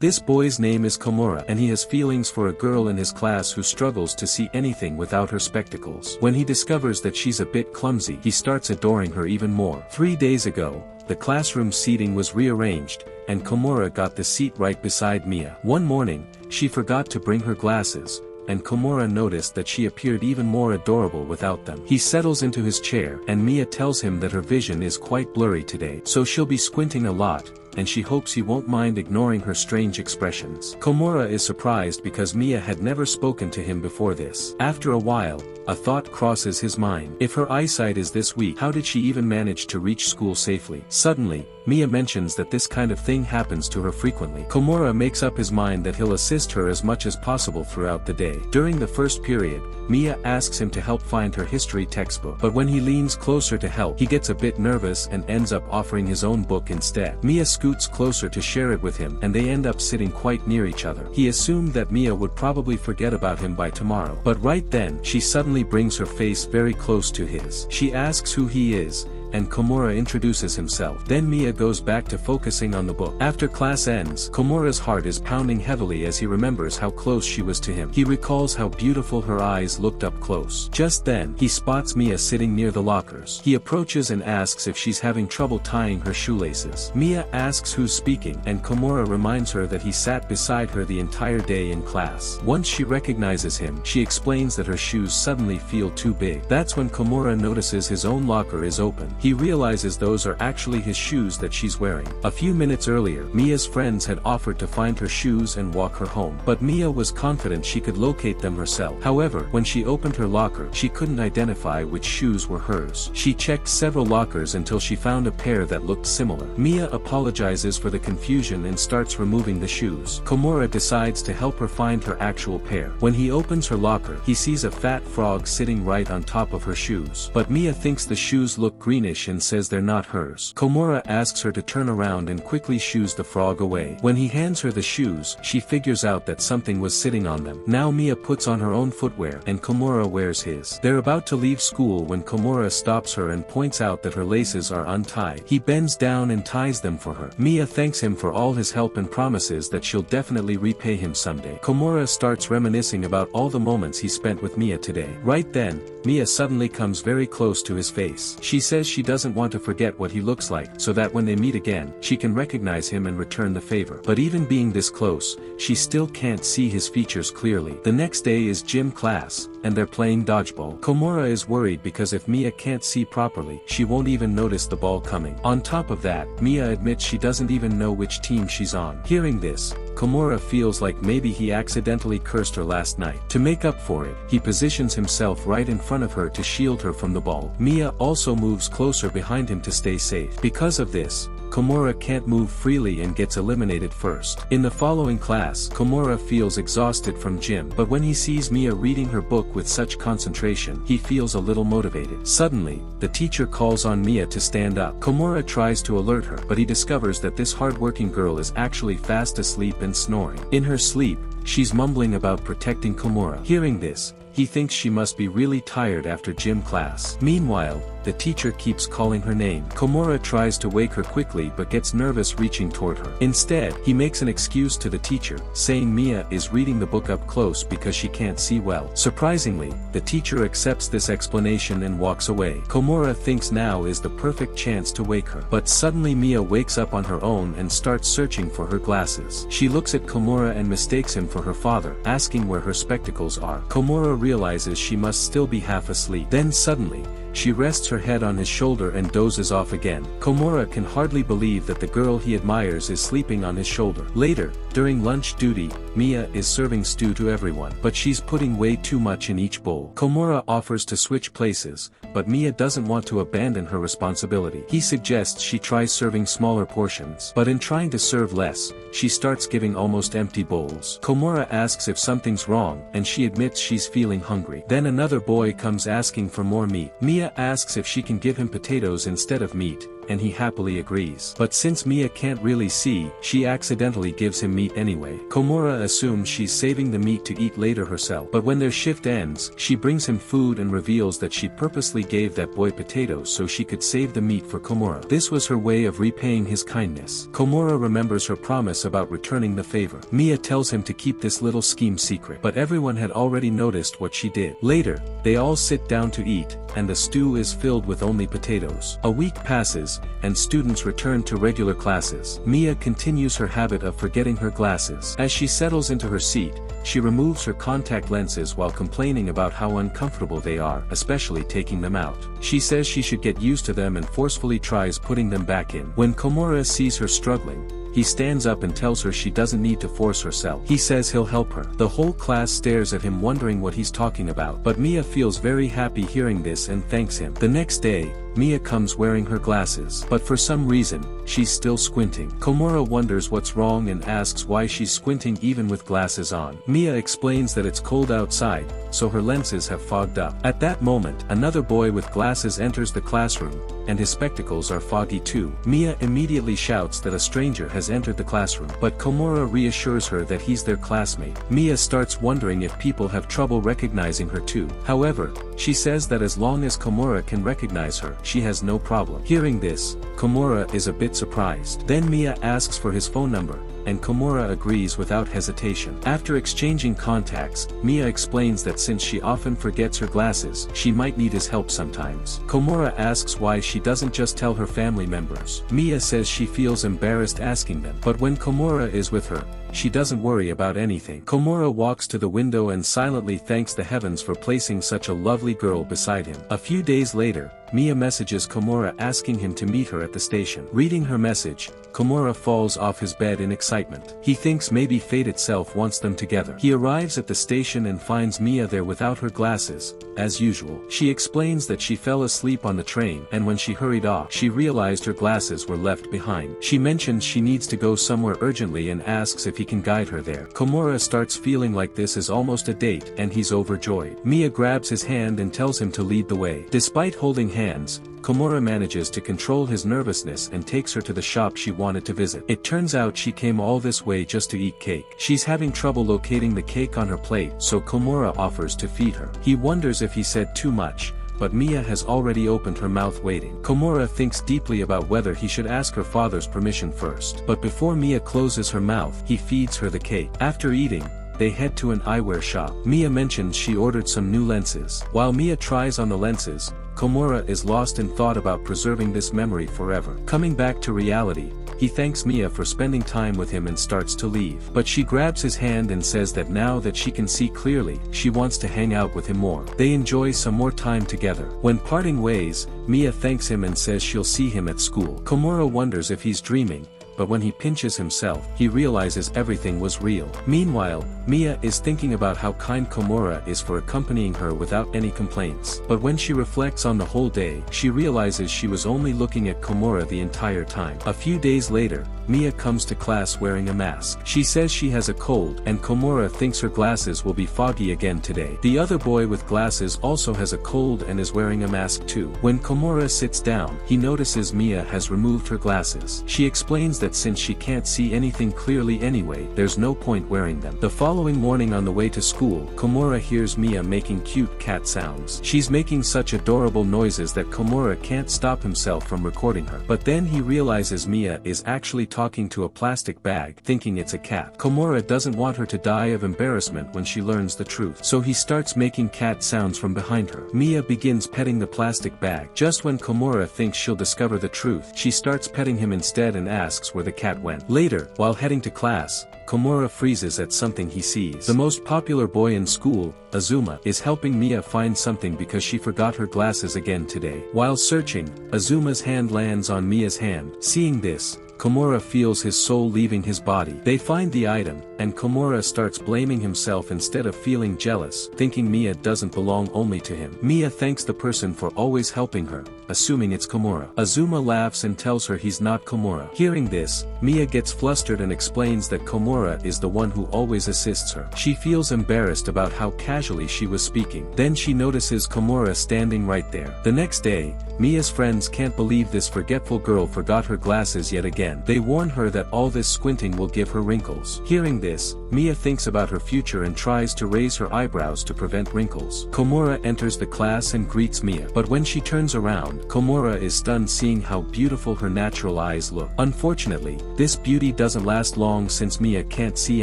This boy's name is Komura, and he has feelings for a girl in his class who struggles to see anything without her spectacles. When he discovers that she's a bit clumsy, he starts adoring her even more. 3 days ago, the classroom seating was rearranged, and Komura got the seat right beside Mia. One morning, she forgot to bring her glasses, and Komura noticed that she appeared even more adorable without them. He settles into his chair, and Mia tells him that her vision is quite blurry today, so she'll be squinting a lot, and she hopes he won't mind ignoring her strange expressions. Komura is surprised because Mia had never spoken to him before this. After a while, a thought crosses his mind. If her eyesight is this weak, how did she even manage to reach school safely? Suddenly, Mia mentions that this kind of thing happens to her frequently. Komura makes up his mind that he'll assist her as much as possible throughout the day. During the first period, Mia asks him to help find her history textbook, but when he leans closer to help, he gets a bit nervous and ends up offering his own book instead. Mia scoots closer to share it with him, and they end up sitting quite near each other. He assumed that Mia would probably forget about him by tomorrow, but right then, she suddenly brings her face very close to his. She asks who he is, and Komura introduces himself. Then Mia goes back to focusing on the book. After class ends, Komura's heart is pounding heavily as he remembers how close she was to him. He recalls how beautiful her eyes looked up close. Just then, he spots Mia sitting near the lockers. He approaches and asks if she's having trouble tying her shoelaces. Mia asks who's speaking, and Komura reminds her that he sat beside her the entire day in class. Once she recognizes him, she explains that her shoes suddenly feel too big. That's when Komura notices his own locker is open. He realizes those are actually his shoes that she's wearing. A few minutes earlier, Mia's friends had offered to find her shoes and walk her home, but Mia was confident she could locate them herself. However, when she opened her locker, she couldn't identify which shoes were hers. She checked several lockers until she found a pair that looked similar. Mia apologizes for the confusion and starts removing the shoes. Komura decides to help her find her actual pair. When he opens her locker, he sees a fat frog sitting right on top of her shoes. But Mia thinks the shoes look greenish and says they're not hers. Komura asks her to turn around and quickly shoos the frog away. When he hands her the shoes, she figures out that something was sitting on them. Now Mia puts on her own footwear, and Komura wears his. They're about to leave school when Komura stops her and points out that her laces are untied. He bends down and ties them for her. Mia thanks him for all his help and promises that she'll definitely repay him someday. Komura starts reminiscing about all the moments he spent with Mia today. Right then, Mia suddenly comes very close to his face. She says she doesn't want to forget what he looks like, so that when they meet again, she can recognize him and return the favor. But even being this close, she still can't see his features clearly. The next day is gym class, and they're playing dodgeball. Komura is worried because if Mia can't see properly, she won't even notice the ball coming. On top of that, Mia admits she doesn't even know which team she's on. Hearing this, Komura feels like maybe he accidentally cursed her last night. To make up for it, he positions himself right in front of her to shield her from the ball. Mia also moves closer behind him to stay safe. Because of this, Komura can't move freely and gets eliminated first. In the following class, Komura feels exhausted from gym, but when he sees Mia reading her book with such concentration, he feels a little motivated. Suddenly, the teacher calls on Mia to stand up. Komura tries to alert her, but he discovers that this hardworking girl is actually fast asleep and snoring. In her sleep, she's mumbling about protecting Komura. Hearing this, he thinks she must be really tired after gym class. Meanwhile, the teacher keeps calling her name. Komura tries to wake her quickly but gets nervous reaching toward her. Instead, he makes an excuse to the teacher, saying Mia is reading the book up close because she can't see well. Surprisingly, the teacher accepts this explanation and walks away. Komura thinks now is the perfect chance to wake her. But suddenly Mia wakes up on her own and starts searching for her glasses. She looks at Komura and mistakes him for her father, asking where her spectacles are. Komura realizes she must still be half asleep. Then suddenly, she rests her head on his shoulder and dozes off again. Komura can hardly believe that the girl he admires is sleeping on his shoulder. Later, during lunch duty, Mia is serving stew to everyone, but she's putting way too much in each bowl. Komura offers to switch places, but Mia doesn't want to abandon her responsibility. He suggests she tries serving smaller portions, but in trying to serve less, she starts giving almost empty bowls. Komura asks if something's wrong, and she admits she's feeling hungry. Then another boy comes asking for more meat. Mia asks if she can give him potatoes instead of meat, and he happily agrees. But since Mia can't really see, she accidentally gives him meat anyway. Komura assumes she's saving the meat to eat later herself. But when their shift ends, she brings him food and reveals that she purposely gave that boy potatoes so she could save the meat for Komura. This was her way of repaying his kindness. Komura remembers her promise about returning the favor. Mia tells him to keep this little scheme secret, but everyone had already noticed what she did. Later, they all sit down to eat, and the stew is filled with only potatoes. A week passes, and students return to regular classes. Mia continues her habit of forgetting her glasses. As she settles into her seat, she removes her contact lenses while complaining about how uncomfortable they are, especially taking them out. She says she should get used to them and forcefully tries putting them back in. When Komura sees her struggling, he stands up and tells her she doesn't need to force herself. He says he'll help her. The whole class stares at him wondering what he's talking about. But Mia feels very happy hearing this and thanks him. The next day, Mia comes wearing her glasses. But for some reason, she's still squinting. Komura wonders what's wrong and asks why she's squinting even with glasses on. Mia explains that it's cold outside, so her lenses have fogged up. At that moment, another boy with glasses enters the classroom, and his spectacles are foggy too. Mia immediately shouts that a stranger has entered the classroom, but Komura reassures her that he's their classmate. Mia starts wondering if people have trouble recognizing her too. However, she says that as long as Komura can recognize her, she has no problem. Hearing this, Komura is a bit surprised. Then Mia asks for his phone number, and Komura agrees without hesitation. After exchanging contacts, Mia explains that since she often forgets her glasses, she might need his help sometimes. Komura asks why she doesn't just tell her family members. Mia says she feels embarrassed asking them, but when Komura is with her, she doesn't worry about anything. Komura walks to the window and silently thanks the heavens for placing such a lovely girl beside him. A few days later, Mia messages Komura asking him to meet her at the station. Reading her message, Komura falls off his bed in excitement. He thinks maybe fate itself wants them together. He arrives at the station and finds Mia there without her glasses, as usual. She explains that she fell asleep on the train, and when she hurried off, she realized her glasses were left behind. She mentions she needs to go somewhere urgently and asks if he can guide her there. Komura starts feeling like this is almost a date, and he's overjoyed. Mia grabs his hand and tells him to lead the way. Despite holding hands, Komura manages to control his nervousness and takes her to the shop she wanted to visit. It turns out she came all this way just to eat cake. She's having trouble locating the cake on her plate, so Komura offers to feed her. He wonders if he said too much, but Mia has already opened her mouth waiting. Komura thinks deeply about whether he should ask her father's permission first. But before Mia closes her mouth, he feeds her the cake. After eating, they head to an eyewear shop. Mia mentions she ordered some new lenses. While Mia tries on the lenses, Komura is lost in thought about preserving this memory forever. Coming back to reality, he thanks Mia for spending time with him and starts to leave. But she grabs his hand and says that now that she can see clearly, she wants to hang out with him more. They enjoy some more time together. When parting ways, Mia thanks him and says she'll see him at school. Komura wonders if he's dreaming, but when he pinches himself, he realizes everything was real. Meanwhile, Mia is thinking about how kind Komura is for accompanying her without any complaints. But when she reflects on the whole day, she realizes she was only looking at Komura the entire time. A few days later, Mia comes to class wearing a mask. She says she has a cold, and Komura thinks her glasses will be foggy again today. The other boy with glasses also has a cold and is wearing a mask too. When Komura sits down, he notices Mia has removed her glasses. She explains that since she can't see anything clearly anyway, there's no point wearing them. The following morning on the way to school, Komura hears Mia making cute cat sounds. She's making such adorable noises that Komura can't stop himself from recording her. But then he realizes Mia is actually talking to a plastic bag, thinking it's a cat. Komura doesn't want her to die of embarrassment when she learns the truth, so he starts making cat sounds from behind her. Mia begins petting the plastic bag. Just when Komura thinks she'll discover the truth, she starts petting him instead and asks where the cat went. Later, while heading to class, Komura freezes at something he sees. The most popular boy in school, Azuma, is helping Mia find something because she forgot her glasses again today. While searching, Azuma's hand lands on Mia's hand. Seeing this, Komura feels his soul leaving his body. They find the item, and Komura starts blaming himself instead of feeling jealous, thinking Mia doesn't belong only to him. Mia thanks the person for always helping her, assuming it's Komura. Azuma laughs and tells her he's not Komura. Hearing this, Mia gets flustered and explains that Komura is the one who always assists her. She feels embarrassed about how casually she was speaking. Then she notices Komura standing right there. The next day, Mia's friends can't believe this forgetful girl forgot her glasses yet again. They warn her that all this squinting will give her wrinkles. Hearing this, Mia thinks about her future and tries to raise her eyebrows to prevent wrinkles. Komura enters the class and greets Mia. But when she turns around, Komura is stunned seeing how beautiful her natural eyes look. Unfortunately, this beauty doesn't last long since Mia can't see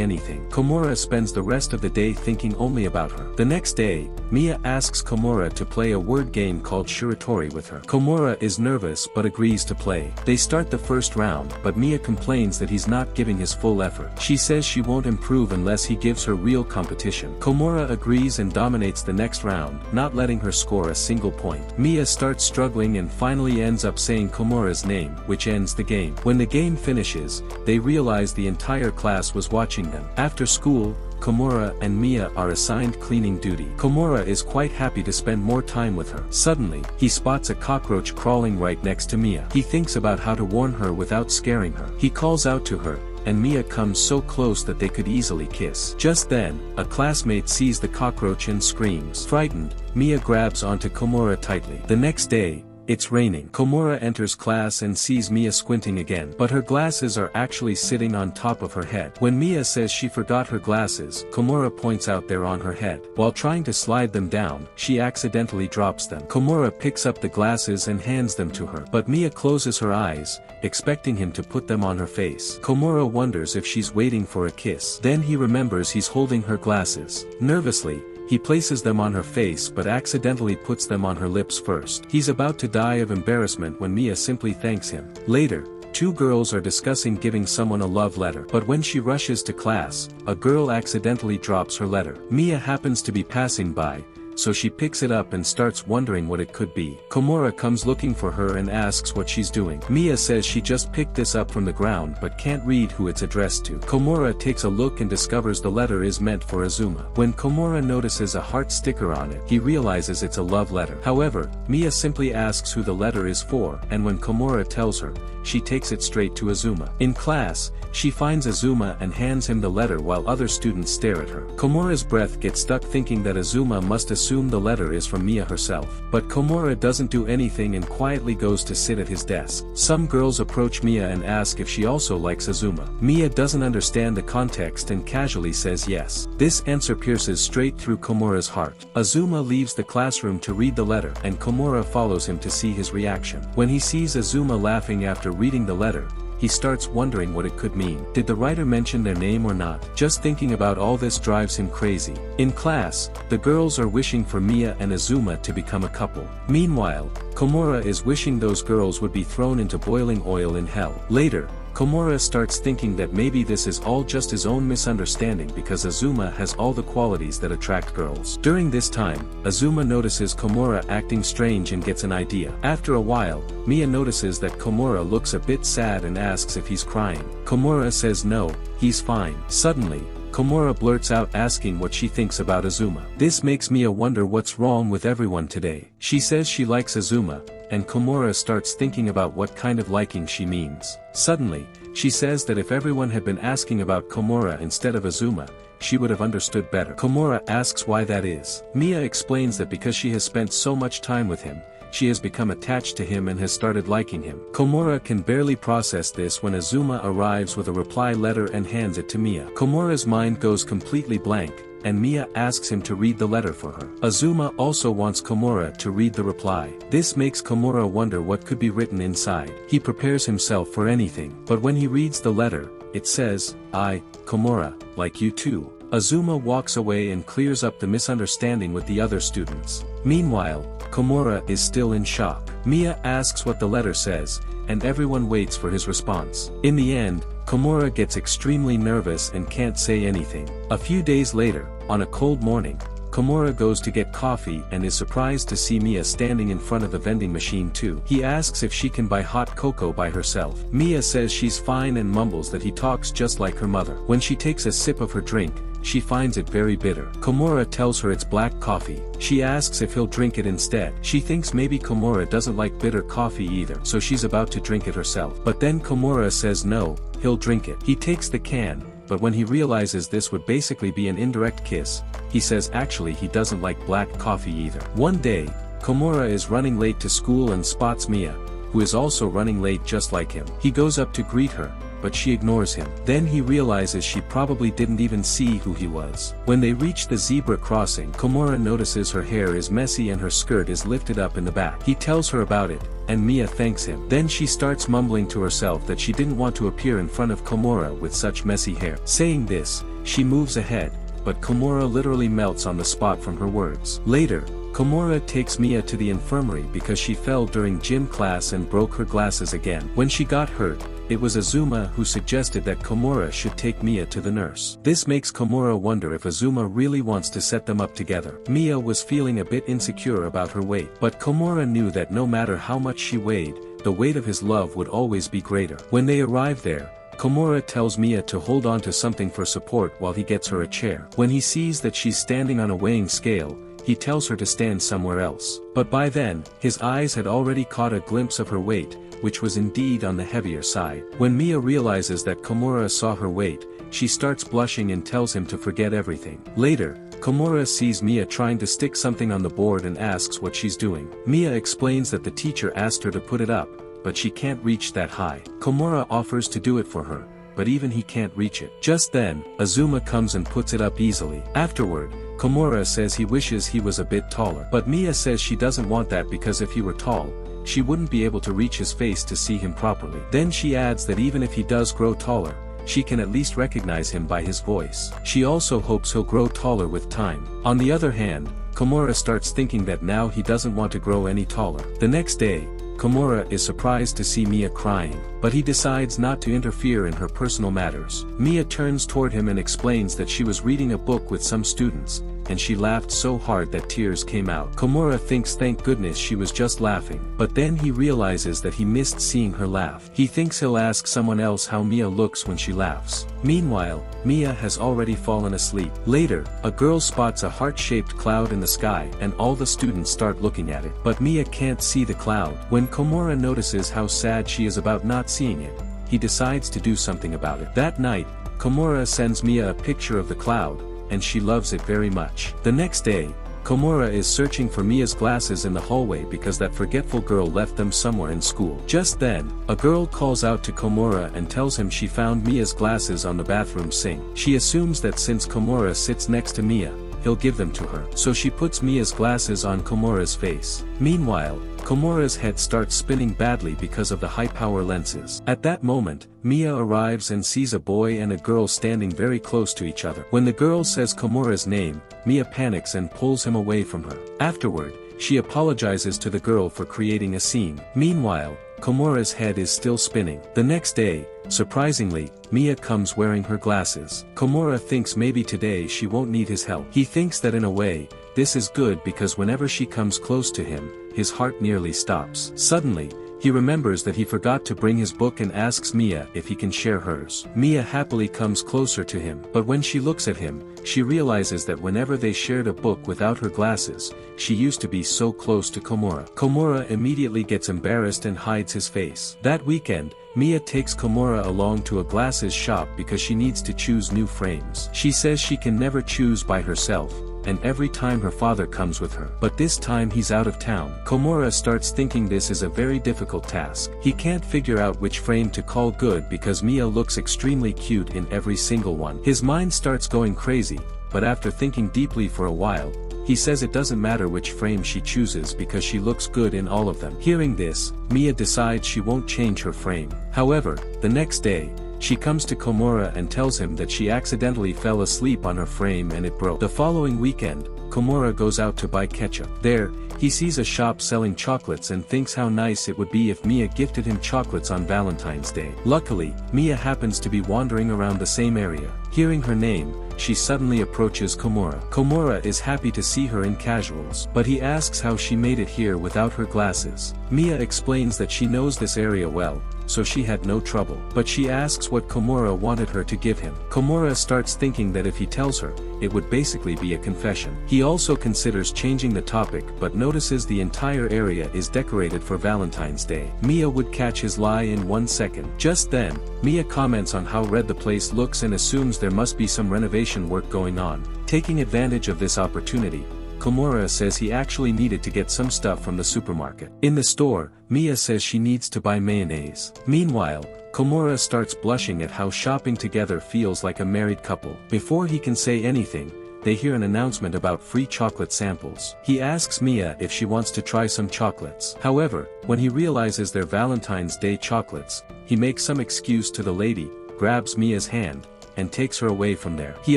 anything. Komura spends the rest of the day thinking only about her. The next day, Mia asks Komura to play a word game called Shiratori with her. Komura is nervous but agrees to play. They start the first round, but Mia complains that he's not giving his full effort. She says she won't improve unless he gives her real competition. Komura agrees and dominates the next round, not letting her score a single point. Mia starts struggling and finally ends up saying Komura's name, which ends the game. When the game finishes, they realize the entire class was watching them. After school, Komura and Mia are assigned cleaning duty. Komura is quite happy to spend more time with her. Suddenly, he spots a cockroach crawling right next to Mia. He thinks about how to warn her without scaring her. He calls out to her, and Mia comes so close that they could easily kiss. Just then, a classmate sees the cockroach and screams. Frightened, Mia grabs onto Komura tightly. The next day, it's raining. Komura enters class and sees Mia squinting again, but her glasses are actually sitting on top of her head. When Mia says she forgot her glasses, Komura points out they're on her head. While trying to slide them down, she accidentally drops them. Komura picks up the glasses and hands them to her, but Mia closes her eyes, expecting him to put them on her face. Komura wonders if she's waiting for a kiss. Then he remembers he's holding her glasses. Nervously, he places them on her face but accidentally puts them on her lips first. He's about to die of embarrassment when Mia simply thanks him. Later, two girls are discussing giving someone a love letter, but when she rushes to class, a girl accidentally drops her letter. Mia happens to be passing by, so she picks it up and starts wondering what it could be. Komura comes looking for her and asks what she's doing. Mia says she just picked this up from the ground but can't read who it's addressed to. Komura takes a look and discovers the letter is meant for Azuma. When Komura notices a heart sticker on it, he realizes it's a love letter. However, Mia simply asks who the letter is for, and when Komura tells her, she takes it straight to Azuma. In class, she finds Azuma and hands him the letter while other students stare at her. Komura's breath gets stuck thinking that Azuma must assume the letter is from Mia herself. But Komura doesn't do anything and quietly goes to sit at his desk. Some girls approach Mia and ask if she also likes Azuma. Mia doesn't understand the context and casually says yes. This answer pierces straight through Komura's heart. Azuma leaves the classroom to read the letter, and Komura follows him to see his reaction. When he sees Azuma laughing after reading the letter, he starts wondering what it could mean. Did the writer mention their name or not? Just thinking about all this drives him crazy. In class, the girls are wishing for Mia and Azuma to become a couple. Meanwhile, Komura is wishing those girls would be thrown into boiling oil in hell. Later, Komura starts thinking that maybe this is all just his own misunderstanding because Azuma has all the qualities that attract girls. During this time, Azuma notices Komura acting strange and gets an idea. After a while, Mia notices that Komura looks a bit sad and asks if he's crying. Komura says no, he's fine. Suddenly, Komura blurts out asking what she thinks about Azuma. This makes Mia wonder what's wrong with everyone today. She says she likes Azuma, and Komura starts thinking about what kind of liking she means. Suddenly, she says that if everyone had been asking about Komura instead of Azuma, she would have understood better. Komura asks why that is. Mia explains that because she has spent so much time with him, she has become attached to him and has started liking him. Komura can barely process this when Azuma arrives with a reply letter and hands it to Mia. Komura's mind goes completely blank, and Mia asks him to read the letter for her. Azuma also wants Komura to read the reply. This makes Komura wonder what could be written inside. He prepares himself for anything, but when he reads the letter, it says, "I, Komura, like you too." Azuma walks away and clears up the misunderstanding with the other students. Meanwhile, Komura is still in shock. Mia asks what the letter says, and everyone waits for his response. In the end, Komura gets extremely nervous and can't say anything. A few days later, on a cold morning, Komura goes to get coffee and is surprised to see Mia standing in front of the vending machine too. He asks if she can buy hot cocoa by herself. Mia says she's fine and mumbles that he talks just like her mother. When she takes a sip of her drink, she finds it very bitter. Komura tells her it's black coffee. She asks if he'll drink it instead. She thinks maybe Komura doesn't like bitter coffee either, so she's about to drink it herself. But then Komura says no, he'll drink it. He takes the can, but when he realizes this would basically be an indirect kiss, he says actually he doesn't like black coffee either. One day, Komura is running late to school and spots Mia, who is also running late just like him. He goes up to greet her, but she ignores him. Then he realizes she probably didn't even see who he was. When they reach the zebra crossing, Komura notices her hair is messy and her skirt is lifted up in the back. He tells her about it, and Mia thanks him. Then she starts mumbling to herself that she didn't want to appear in front of Komura with such messy hair. Saying this, she moves ahead, but Komura literally melts on the spot from her words. Later, Komura takes Mia to the infirmary because she fell during gym class and broke her glasses again. When she got hurt, it was Azuma who suggested that Komura should take Mia to the nurse. This makes Komura wonder if Azuma really wants to set them up together. Mia was feeling a bit insecure about her weight, but Komura knew that no matter how much she weighed, the weight of his love would always be greater. When they arrive there, Komura tells Mia to hold on to something for support while he gets her a chair. When he sees that she's standing on a weighing scale, he tells her to stand somewhere else. But by then, his eyes had already caught a glimpse of her weight, which was indeed on the heavier side. When Mia realizes that Komura saw her weight, she starts blushing and tells him to forget everything. Later, Komura sees Mia trying to stick something on the board and asks what she's doing. Mia explains that the teacher asked her to put it up, but she can't reach that high. Komura offers to do it for her, but even he can't reach it. Just then, Azuma comes and puts it up easily. Afterward, Komura says he wishes he was a bit taller. But Mia says she doesn't want that because if he were tall, she wouldn't be able to reach his face to see him properly. Then she adds that even if he does grow taller, she can at least recognize him by his voice. She also hopes he'll grow taller with time. On the other hand, Komura starts thinking that now he doesn't want to grow any taller. The next day, Komura is surprised to see Mia crying, but he decides not to interfere in her personal matters. Mia turns toward him and explains that she was reading a book with some students, and she laughed so hard that tears came out. Komura thinks thank goodness she was just laughing, but then he realizes that he missed seeing her laugh. He thinks he'll ask someone else how Mia looks when she laughs. Meanwhile, Mia has already fallen asleep. Later, a girl spots a heart-shaped cloud in the sky and all the students start looking at it. But Mia can't see the cloud. When Komura notices how sad she is about not seeing it, he decides to do something about it. That night, Komura sends Mia a picture of the cloud, and she loves it very much. The next day, Komura is searching for Mia's glasses in the hallway because that forgetful girl left them somewhere in school. Just then, a girl calls out to Komura and tells him she found Mia's glasses on the bathroom sink. She assumes that since Komura sits next to Mia, he'll give them to her. So she puts Mia's glasses on Komura's face. Meanwhile, Komura's head starts spinning badly because of the high-power lenses. At that moment, Mia arrives and sees a boy and a girl standing very close to each other. When the girl says Komura's name, Mia panics and pulls him away from her. Afterward, she apologizes to the girl for creating a scene. Meanwhile, Komura's head is still spinning. The next day, surprisingly, Mia comes wearing her glasses. Komura thinks maybe today she won't need his help. He thinks that in a way, this is good because whenever she comes close to him, his heart nearly stops. Suddenly, he remembers that he forgot to bring his book and asks Mia if he can share hers. Mia happily comes closer to him, but when she looks at him, she realizes that whenever they shared a book without her glasses, she used to be so close to Komura. Komura immediately gets embarrassed and hides his face. That weekend, Mia takes Komura along to a glasses shop because she needs to choose new frames. She says she can never choose by herself, and every time her father comes with her. But this time he's out of town. Komura starts thinking this is a very difficult task. He can't figure out which frame to call good because Mia looks extremely cute in every single one. His mind starts going crazy, but after thinking deeply for a while, he says it doesn't matter which frame she chooses because she looks good in all of them. Hearing this, Mia decides she won't change her frame. However, the next day, she comes to Komura and tells him that she accidentally fell asleep on her frame and it broke. The following weekend, Komura goes out to buy ketchup. There, he sees a shop selling chocolates and thinks how nice it would be if Mia gifted him chocolates on Valentine's Day. Luckily, Mia happens to be wandering around the same area. Hearing her name, she suddenly approaches Komura. Komura is happy to see her in casuals, but he asks how she made it here without her glasses. Mia explains that she knows this area well, so she had no trouble. But she asks what Komura wanted her to give him. Komura starts thinking that if he tells her, it would basically be a confession. He also considers changing the topic but notices the entire area is decorated for Valentine's Day. Mia would catch his lie in 1 second. Just then, Mia comments on how red the place looks and assumes there must be some renovation work going on. Taking advantage of this opportunity, Komura says he actually needed to get some stuff from the supermarket. In the store, Mia says she needs to buy mayonnaise. Meanwhile, Komura starts blushing at how shopping together feels like a married couple. Before he can say anything, they hear an announcement about free chocolate samples. He asks Mia if she wants to try some chocolates. However, when he realizes they're Valentine's Day chocolates, he makes some excuse to the lady, grabs Mia's hand, and takes her away from there. He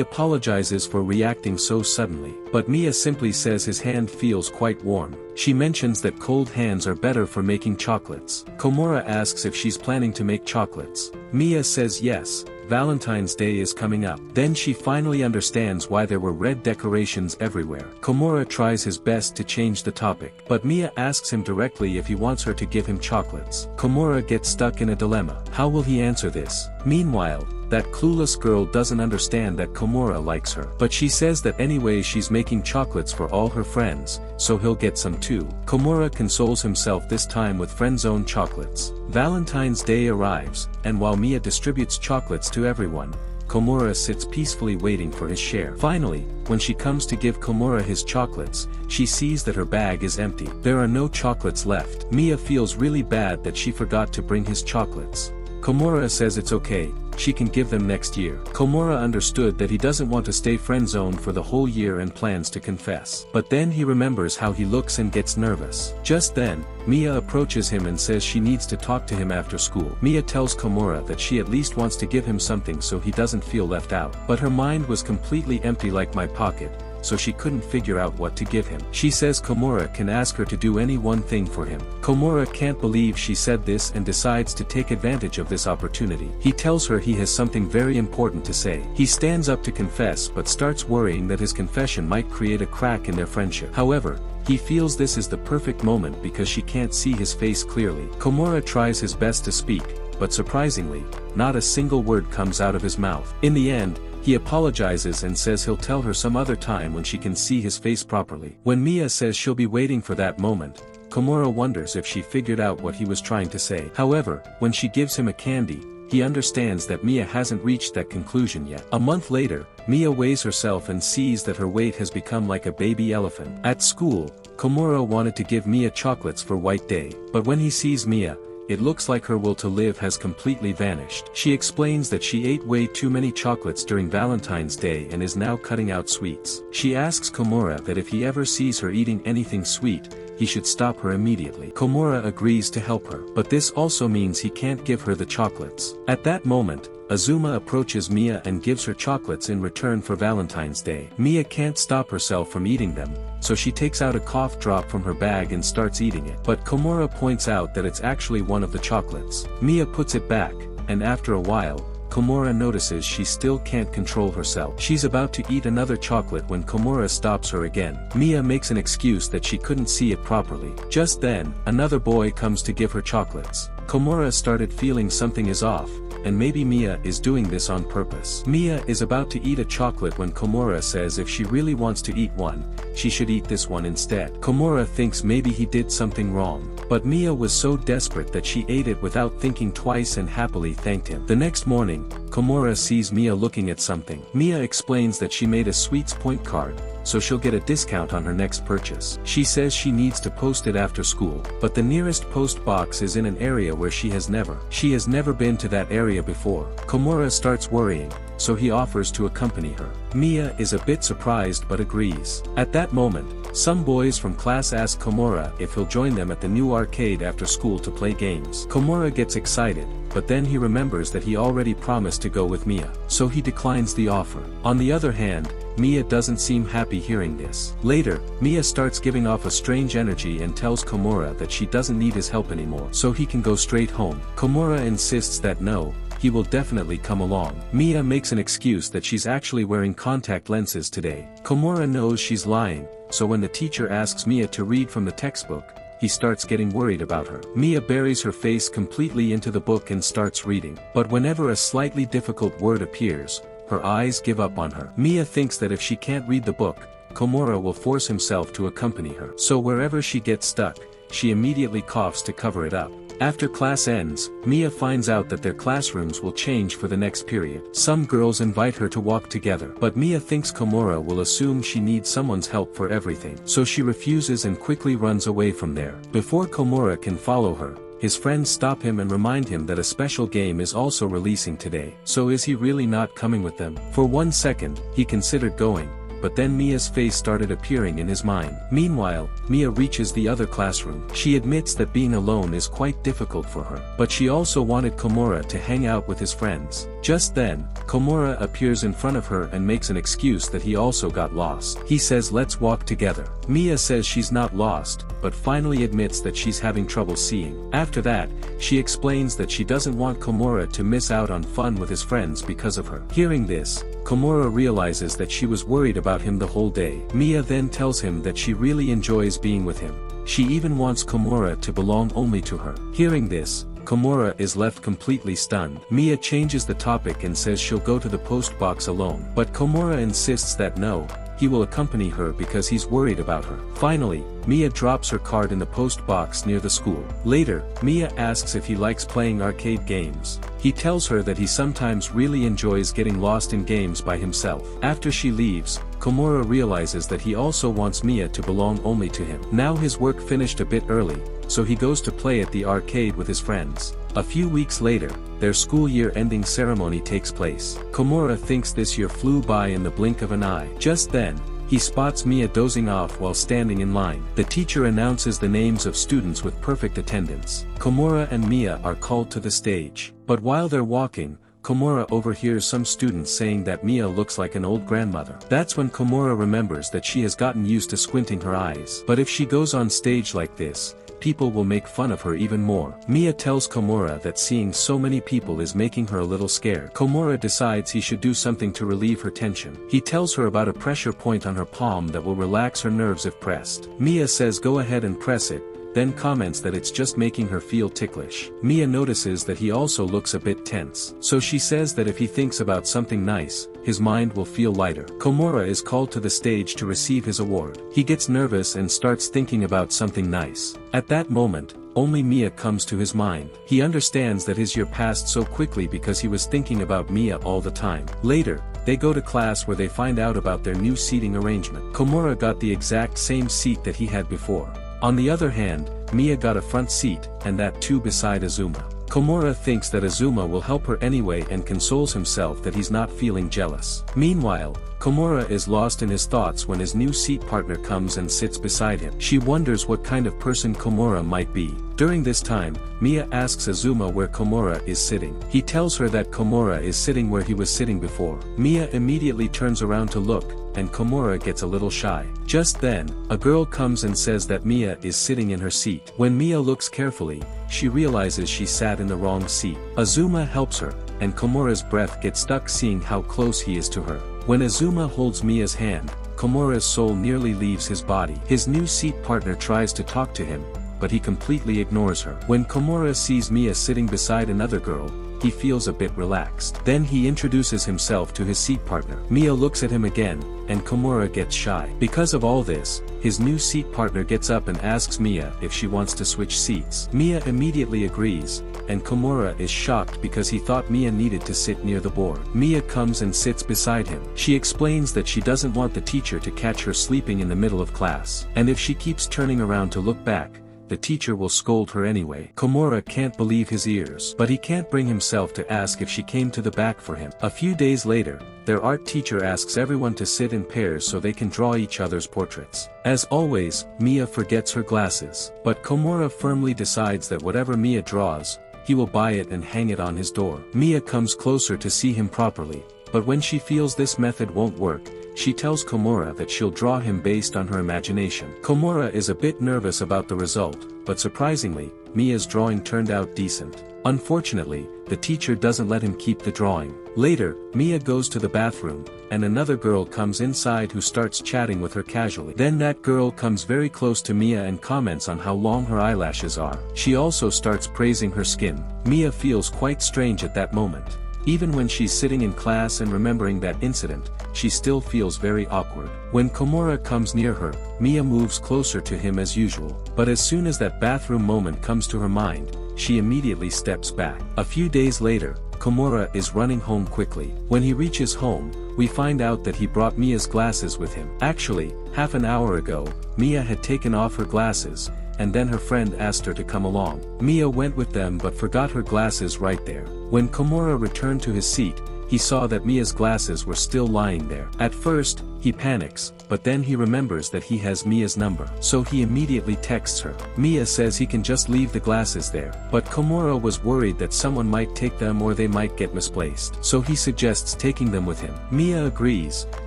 apologizes for reacting so suddenly, but Mia simply says his hand feels quite warm. She mentions that cold hands are better for making chocolates. Komura asks if she's planning to make chocolates. Mia says yes, Valentine's Day is coming up. Then she finally understands why there were red decorations everywhere. Komura tries his best to change the topic, but Mia asks him directly if he wants her to give him chocolates. Komura gets stuck in a dilemma. How will he answer this? Meanwhile, that clueless girl doesn't understand that Komura likes her. But she says that anyway she's making chocolates for all her friends, so he'll get some too. Komura consoles himself this time with friend-zone chocolates. Valentine's Day arrives, and while Mia distributes chocolates to everyone, Komura sits peacefully waiting for his share. Finally, when she comes to give Komura his chocolates, she sees that her bag is empty. There are no chocolates left. Mia feels really bad that she forgot to bring his chocolates. Komura says it's okay, she can give them next year. Komura understood that he doesn't want to stay friend-zoned for the whole year and plans to confess. But then he remembers how he looks and gets nervous. Just then, Mia approaches him and says she needs to talk to him after school. Mia tells Komura that she at least wants to give him something so he doesn't feel left out. But her mind was completely empty like my pocket, so she couldn't figure out what to give him. She says Komura can ask her to do any one thing for him. Komura can't believe she said this and decides to take advantage of this opportunity. He tells her he has something very important to say. He stands up to confess but starts worrying that his confession might create a crack in their friendship. However, he feels this is the perfect moment because she can't see his face clearly. Komura tries his best to speak, but surprisingly, not a single word comes out of his mouth. In the end, he apologizes and says he'll tell her some other time when she can see his face properly. When Mia says she'll be waiting for that moment, Komura wonders if she figured out what he was trying to say. However, when she gives him a candy, he understands that Mia hasn't reached that conclusion yet. A month later, Mia weighs herself and sees that her weight has become like a baby elephant. At school, Komura wanted to give Mia chocolates for White Day, but when he sees Mia, it looks like her will to live has completely vanished. She explains that she ate way too many chocolates during Valentine's Day and is now cutting out sweets. She asks Komura that if he ever sees her eating anything sweet, he should stop her immediately. Komura agrees to help her, but this also means he can't give her the chocolates. At that moment, Azuma approaches Mia and gives her chocolates in return for Valentine's Day. Mia can't stop herself from eating them, so she takes out a cough drop from her bag and starts eating it. But Komura points out that it's actually one of the chocolates. Mia puts it back, and after a while, Komura notices she still can't control herself. She's about to eat another chocolate when Komura stops her again. Mia makes an excuse that she couldn't see it properly. Just then, another boy comes to give her chocolates. Komura started feeling something is off, and maybe Mia is doing this on purpose. Mia is about to eat a chocolate when Komura says if she really wants to eat one, she should eat this one instead. Komura thinks maybe he did something wrong, but Mia was so desperate that she ate it without thinking twice and happily thanked him. The next morning, Komura sees Mia looking at something. Mia explains that she made a sweets point card, so she'll get a discount on her next purchase. She says she needs to post it after school, but the nearest post box is in an area where she has never been to that area before. Komura starts worrying, so he offers to accompany her. Mia is a bit surprised but agrees. At that moment, some boys from class ask Komura if he'll join them at the new arcade after school to play games. Komura gets excited, but then he remembers that he already promised to go with Mia, so he declines the offer. On the other hand, Mia doesn't seem happy hearing this. Later, Mia starts giving off a strange energy and tells Komura that she doesn't need his help anymore, so he can go straight home. Komura insists that no, he will definitely come along. Mia makes an excuse that she's actually wearing contact lenses today. Komura knows she's lying, so when the teacher asks Mia to read from the textbook, he starts getting worried about her. Mia buries her face completely into the book and starts reading. But whenever a slightly difficult word appears, her eyes give up on her. Mia thinks that if she can't read the book, Komura will force himself to accompany her. So wherever she gets stuck, she immediately coughs to cover it up. After class ends, Mia finds out that their classrooms will change for the next period. Some girls invite her to walk together, but Mia thinks Komura will assume she needs someone's help for everything, so she refuses and quickly runs away from there. Before Komura can follow her, his friends stop him and remind him that a special game is also releasing today. So is he really not coming with them? For 1 second, he considered going, but then Mia's face started appearing in his mind. Meanwhile, Mia reaches the other classroom. She admits that being alone is quite difficult for her, but she also wanted Komura to hang out with his friends. Just then, Komura appears in front of her and makes an excuse that he also got lost. He says let's walk together. Mia says she's not lost, but finally admits that she's having trouble seeing. After that, she explains that she doesn't want Komura to miss out on fun with his friends because of her. Hearing this, Komura realizes that she was worried about him the whole day. Mia then tells him that she really enjoys being with him. She even wants Komura to belong only to her. Hearing this, Komura is left completely stunned. Mia changes the topic and says she'll go to the post box alone. But Komura insists that no, he will accompany her because he's worried about her. Finally, Mia drops her card in the post box near the school. Later, Mia asks if he likes playing arcade games. He tells her that he sometimes really enjoys getting lost in games by himself. After she leaves, Komura realizes that he also wants Mia to belong only to him. Now his work finished a bit early, so he goes to play at the arcade with his friends. A few weeks later, their school year ending ceremony takes place. Komura thinks this year flew by in the blink of an eye. Just then, he spots Mia dozing off while standing in line. The teacher announces the names of students with perfect attendance. Komura and Mia are called to the stage. But while they're walking, Komura overhears some students saying that Mia looks like an old grandmother. That's when Komura remembers that she has gotten used to squinting her eyes. But if she goes on stage like this, people will make fun of her even more. Mia tells Komura that seeing so many people is making her a little scared. Komura decides he should do something to relieve her tension. He tells her about a pressure point on her palm that will relax her nerves if pressed. Mia says go ahead and press it, then comments that it's just making her feel ticklish. Mia notices that he also looks a bit tense. So she says that if he thinks about something nice, his mind will feel lighter. Komura is called to the stage to receive his award. He gets nervous and starts thinking about something nice. At that moment, only Mia comes to his mind. He understands that his year passed so quickly because he was thinking about Mia all the time. Later, they go to class where they find out about their new seating arrangement. Komura got the exact same seat that he had before. On the other hand, Mia got a front seat, and that too beside Azuma. Komura thinks that Azuma will help her anyway and consoles himself that he's not feeling jealous. Meanwhile, Komura is lost in his thoughts when his new seat partner comes and sits beside him. She wonders what kind of person Komura might be. During this time, Mia asks Azuma where Komura is sitting. He tells her that Komura is sitting where he was sitting before. Mia immediately turns around to look, and Komura gets a little shy. Just then, a girl comes and says that Mia is sitting in her seat. When Mia looks carefully, she realizes she sat in the wrong seat. Azuma helps her, and Komura's breath gets stuck seeing how close he is to her. When Azuma holds Mia's hand, Komura's soul nearly leaves his body. His new seat partner tries to talk to him, but he completely ignores her. When Komura sees Mia sitting beside another girl, he feels a bit relaxed. Then he introduces himself to his seat partner. Mia looks at him again, and Komura gets shy. Because of all this, his new seat partner gets up and asks Mia if she wants to switch seats. Mia immediately agrees, and Komura is shocked because he thought Mia needed to sit near the board. Mia comes and sits beside him. She explains that she doesn't want the teacher to catch her sleeping in the middle of class, and if she keeps turning around to look back, the teacher will scold her anyway. Komura can't believe his ears, but he can't bring himself to ask if she came to the back for him. A few days later, their art teacher asks everyone to sit in pairs so they can draw each other's portraits. As always, Mia forgets her glasses, but Komura firmly decides that whatever Mia draws, he will buy it and hang it on his door. Mia comes closer to see him properly, but when she feels this method won't work, she tells Komura that she'll draw him based on her imagination. Komura is a bit nervous about the result, but surprisingly, Mia's drawing turned out decent. Unfortunately, the teacher doesn't let him keep the drawing. Later, Mia goes to the bathroom, and another girl comes inside who starts chatting with her casually. Then that girl comes very close to Mia and comments on how long her eyelashes are. She also starts praising her skin. Mia feels quite strange at that moment. Even when she's sitting in class and remembering that incident, she still feels very awkward. When Komura comes near her, Mia moves closer to him as usual. But as soon as that bathroom moment comes to her mind, she immediately steps back. A few days later, Komura is running home quickly. When he reaches home, we find out that he brought Mia's glasses with him. Actually, half an hour ago, Mia had taken off her glasses, and then her friend asked her to come along. Mia went with them but forgot her glasses right there. When Komura returned to his seat, he saw that Mia's glasses were still lying there. At first, he panics, but then he remembers that he has Mia's number. So he immediately texts her. Mia says he can just leave the glasses there, but Komura was worried that someone might take them or they might get misplaced. So he suggests taking them with him. Mia agrees,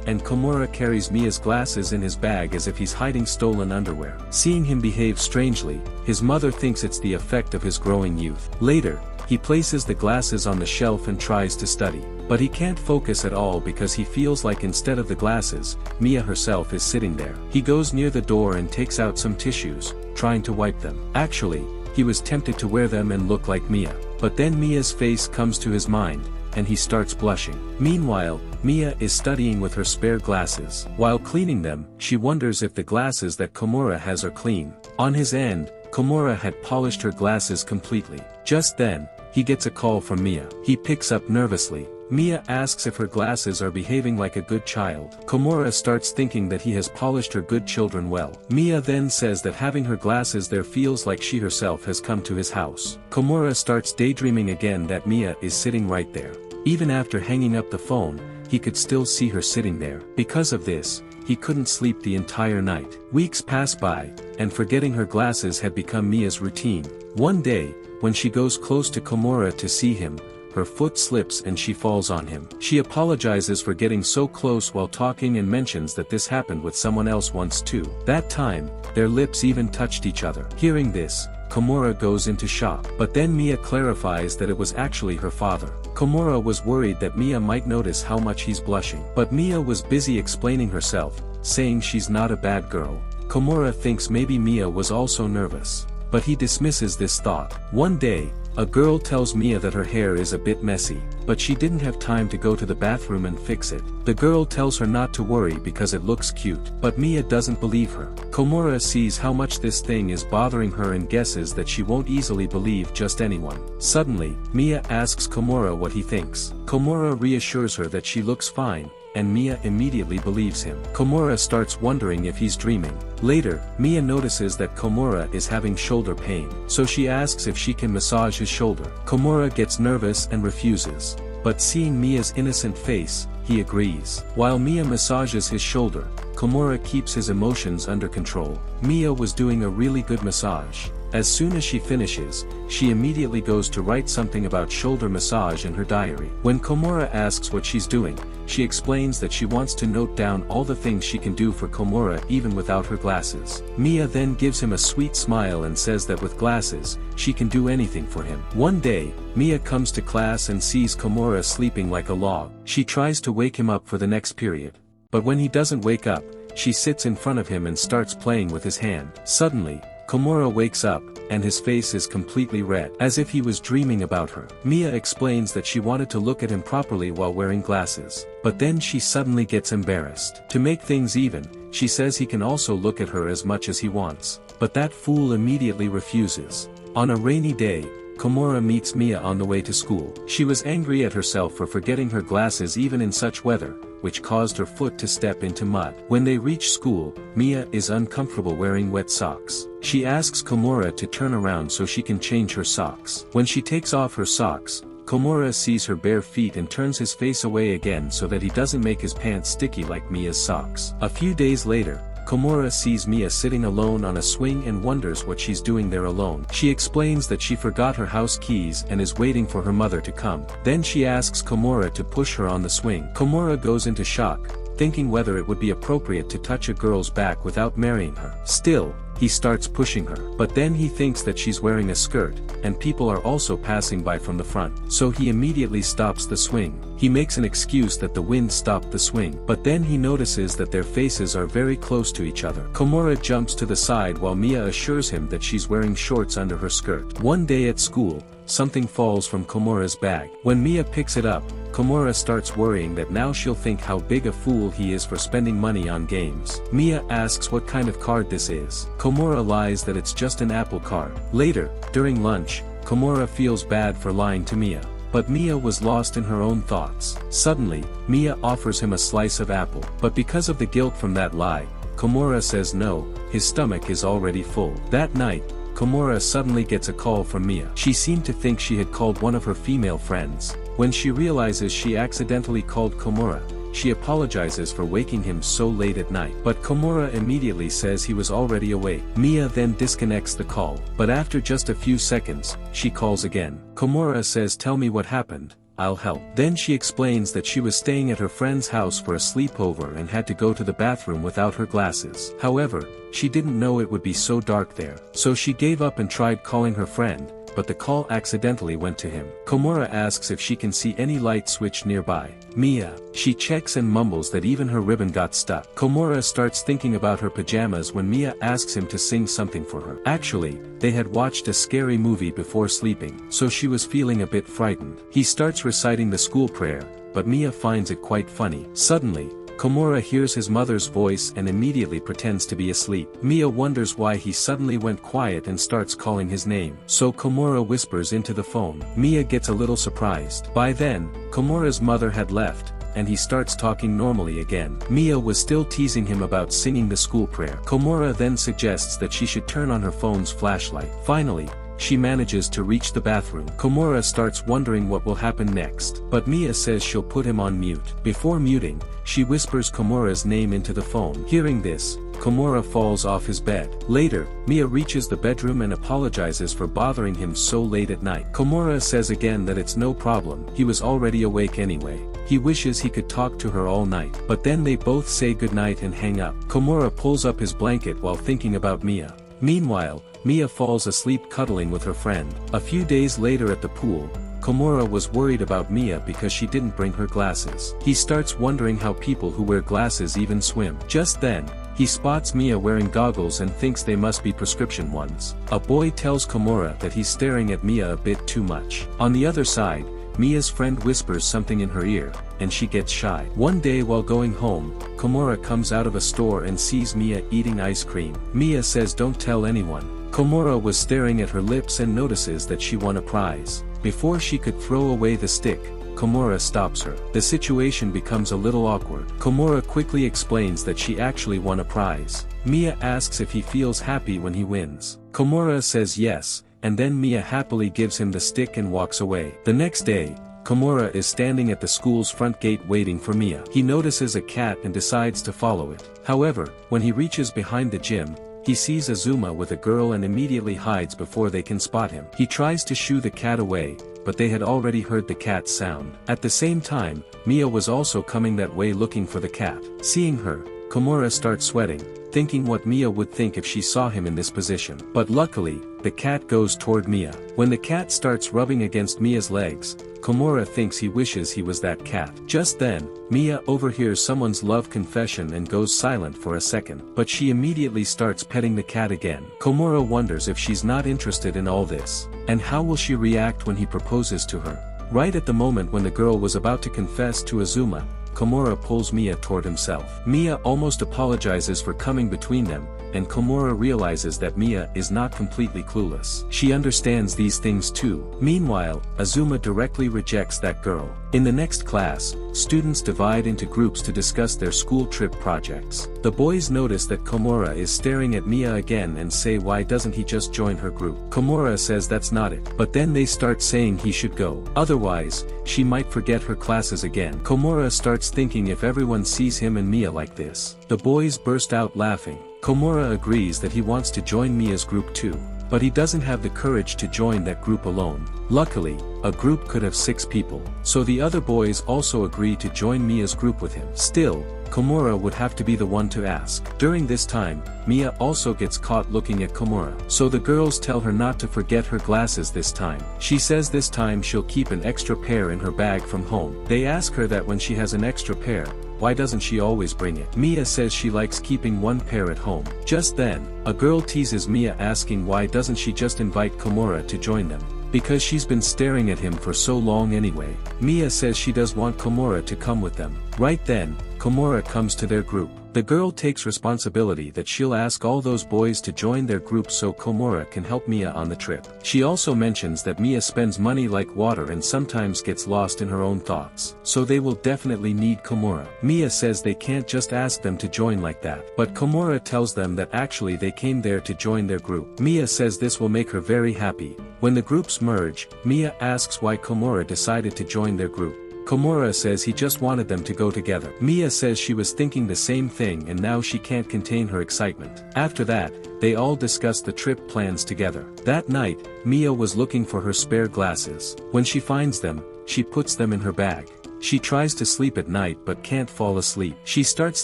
and Komura carries Mia's glasses in his bag as if he's hiding stolen underwear. Seeing him behave strangely, his mother thinks it's the effect of his growing youth. Later, he places the glasses on the shelf and tries to study. But he can't focus at all because he feels like instead of the glasses, Mia herself is sitting there. He goes near the door and takes out some tissues, trying to wipe them. Actually, he was tempted to wear them and look like Mia. But then Mia's face comes to his mind, and he starts blushing. Meanwhile, Mia is studying with her spare glasses. While cleaning them, she wonders if the glasses that Komura has are clean. On his end, Komura had polished her glasses completely. Just then, he gets a call from Mia. He picks up nervously. Mia asks if her glasses are behaving like a good child. Komura starts thinking that he has polished her good children well. Mia then says that having her glasses there feels like she herself has come to his house. Komura starts daydreaming again that Mia is sitting right there. Even after hanging up the phone, he could still see her sitting there. Because of this, he couldn't sleep the entire night. Weeks pass by, and forgetting her glasses had become Mia's routine. One day, when she goes close to Komura to see him, her foot slips and she falls on him. She apologizes for getting so close while talking and mentions that this happened with someone else once too. That time, their lips even touched each other. Hearing this, Komura goes into shock. But then Mia clarifies that it was actually her father. Komura was worried that Mia might notice how much he's blushing. But Mia was busy explaining herself, saying she's not a bad girl. Komura thinks maybe Mia was also nervous. But he dismisses this thought. One day, a girl tells Mia that her hair is a bit messy, but she didn't have time to go to the bathroom and fix it. The girl tells her not to worry because it looks cute, but Mia doesn't believe her. Komura sees how much this thing is bothering her and guesses that she won't easily believe just anyone. Suddenly, Mia asks Komura what he thinks. Komura reassures her that she looks fine, and Mia immediately believes him. Komura starts wondering if he's dreaming. Later, Mia notices that Komura is having shoulder pain, so she asks if she can massage his shoulder. Komura gets nervous and refuses. But seeing Mia's innocent face, he agrees. While Mia massages his shoulder, Komura keeps his emotions under control. Mia was doing a really good massage. As soon as she finishes, she immediately goes to write something about shoulder massage in her diary. When Komura asks what she's doing, she explains that she wants to note down all the things she can do for Komura even without her glasses. Mia then gives him a sweet smile and says that with glasses, she can do anything for him. One day, Mia comes to class and sees Komura sleeping like a log. She tries to wake him up for the next period. But when he doesn't wake up, she sits in front of him and starts playing with his hand. Suddenly, Komura wakes up, and his face is completely red, as if he was dreaming about her. Mia explains that she wanted to look at him properly while wearing glasses. But then she suddenly gets embarrassed. To make things even, she says he can also look at her as much as he wants. But that fool immediately refuses. On a rainy day, Komura meets Mia on the way to school. She was angry at herself for forgetting her glasses even in such weather, which caused her foot to step into mud. When they reach school, Mia is uncomfortable wearing wet socks. She asks Komura to turn around so she can change her socks. When she takes off her socks, Komura sees her bare feet and turns his face away again so that he doesn't make his pants sticky like Mia's socks. A few days later, Komura sees Mia sitting alone on a swing and wonders what she's doing there alone. She explains that she forgot her house keys and is waiting for her mother to come. Then she asks Komura to push her on the swing. Komura goes into shock, thinking whether it would be appropriate to touch a girl's back without marrying her. Still, he starts pushing her. But then he thinks that she's wearing a skirt, and people are also passing by from the front. So he immediately stops the swing. He makes an excuse that the wind stopped the swing. But then he notices that their faces are very close to each other. Komura jumps to the side while Mia assures him that she's wearing shorts under her skirt. One day at school, something falls from Komura's bag. When Mia picks it up, Komura starts worrying that now she'll think how big a fool he is for spending money on games. Mia asks what kind of card this is. Komura lies that it's just an Apple card. Later, during lunch, Komura feels bad for lying to Mia. But Mia was lost in her own thoughts. Suddenly, Mia offers him a slice of apple. But because of the guilt from that lie, Komura says no, his stomach is already full. That night, Komura suddenly gets a call from Mia. She seemed to think she had called one of her female friends. When she realizes she accidentally called Komura, she apologizes for waking him so late at night. But Komura immediately says he was already awake. Mia then disconnects the call. But after just a few seconds, she calls again. Komura says, "Tell me what happened, I'll help." Then she explains that she was staying at her friend's house for a sleepover and had to go to the bathroom without her glasses. However, she didn't know it would be so dark there. So she gave up and tried calling her friend, but the call accidentally went to him. Komura asks if she can see any light switch nearby. Mia. She checks and mumbles that even her ribbon got stuck. Komura starts thinking about her pajamas when Mia asks him to sing something for her. Actually, they had watched a scary movie before sleeping, so she was feeling a bit frightened. He starts reciting the school prayer, but Mia finds it quite funny. Suddenly, Komura hears his mother's voice and immediately pretends to be asleep. Mia wonders why he suddenly went quiet and starts calling his name. So Komura whispers into the phone. Mia gets a little surprised. By then, Komura's mother had left, and he starts talking normally again. Mia was still teasing him about singing the school prayer. Komura then suggests that she should turn on her phone's flashlight. Finally, she manages to reach the bathroom. Komura starts wondering what will happen next. But Mia says she'll put him on mute. Before muting, she whispers Komura's name into the phone. Hearing this, Komura falls off his bed. Later, Mia reaches the bedroom and apologizes for bothering him so late at night. Komura says again that it's no problem, he was already awake anyway. He wishes he could talk to her all night. But then they both say goodnight and hang up. Komura pulls up his blanket while thinking about Mia. Meanwhile, Mia falls asleep cuddling with her friend. A few days later at the pool, Komura was worried about Mia because she didn't bring her glasses. He starts wondering how people who wear glasses even swim. Just then, he spots Mia wearing goggles and thinks they must be prescription ones. A boy tells Komura that he's staring at Mia a bit too much. On the other side, Mia's friend whispers something in her ear, and she gets shy. One day while going home, Komura comes out of a store and sees Mia eating ice cream. Mia says don't tell anyone. Komura was staring at her lips and notices that she won a prize. Before she could throw away the stick, Komura stops her. The situation becomes a little awkward. Komura quickly explains that she actually won a prize. Mia asks if he feels happy when he wins. Komura says yes, and then Mia happily gives him the stick and walks away. The next day, Komura is standing at the school's front gate waiting for Mia. He notices a cat and decides to follow it. However, when he reaches behind the gym, he sees Azuma with a girl and immediately hides before they can spot him. He tries to shoo the cat away, but they had already heard the cat's sound. At the same time, Mia was also coming that way looking for the cat. Seeing her, Komura starts sweating, thinking what Mia would think if she saw him in this position. But luckily, the cat goes toward Mia. When the cat starts rubbing against Mia's legs, Komura thinks he wishes he was that cat. Just then, Mia overhears someone's love confession and goes silent for a second. But she immediately starts petting the cat again. Komura wonders if she's not interested in all this. And how will she react when he proposes to her? Right at the moment when the girl was about to confess to Azuma, Komura pulls Mia toward himself. Mia almost apologizes for coming between them, and Komura realizes that Mia is not completely clueless. She understands these things too. Meanwhile, Azuma directly rejects that girl. In the next class, students divide into groups to discuss their school trip projects. The boys notice that Komura is staring at Mia again and say why doesn't he just join her group. Komura says that's not it. But then they start saying he should go. Otherwise, she might forget her classes again. Komura starts thinking if everyone sees him and Mia like this. The boys burst out laughing. Komura agrees that he wants to join Mia's group too, but he doesn't have the courage to join that group alone. Luckily, a group could have 6 people, so the other boys also agree to join Mia's group with him. Still, Komura would have to be the one to ask. During this time, Mia also gets caught looking at Komura. So the girls tell her not to forget her glasses this time. She says this time she'll keep an extra pair in her bag from home. They ask her that when she has an extra pair, why doesn't she always bring it? Mia says she likes keeping one pair at home. Just then, a girl teases Mia asking why doesn't she just invite Komura to join them. Because she's been staring at him for so long anyway. Mia says she does want Komura to come with them. Right then, Komura comes to their group. The girl takes responsibility that she'll ask all those boys to join their group so Komura can help Mia on the trip. She also mentions that Mia spends money like water and sometimes gets lost in her own thoughts. So they will definitely need Komura. Mia says they can't just ask them to join like that. But Komura tells them that actually they came there to join their group. Mia says this will make her very happy. When the groups merge, Mia asks why Komura decided to join their group. Komura says he just wanted them to go together. Mia says she was thinking the same thing and now she can't contain her excitement. After that, they all discuss the trip plans together. That night, Mia was looking for her spare glasses. When she finds them, she puts them in her bag. She tries to sleep at night but can't fall asleep. She starts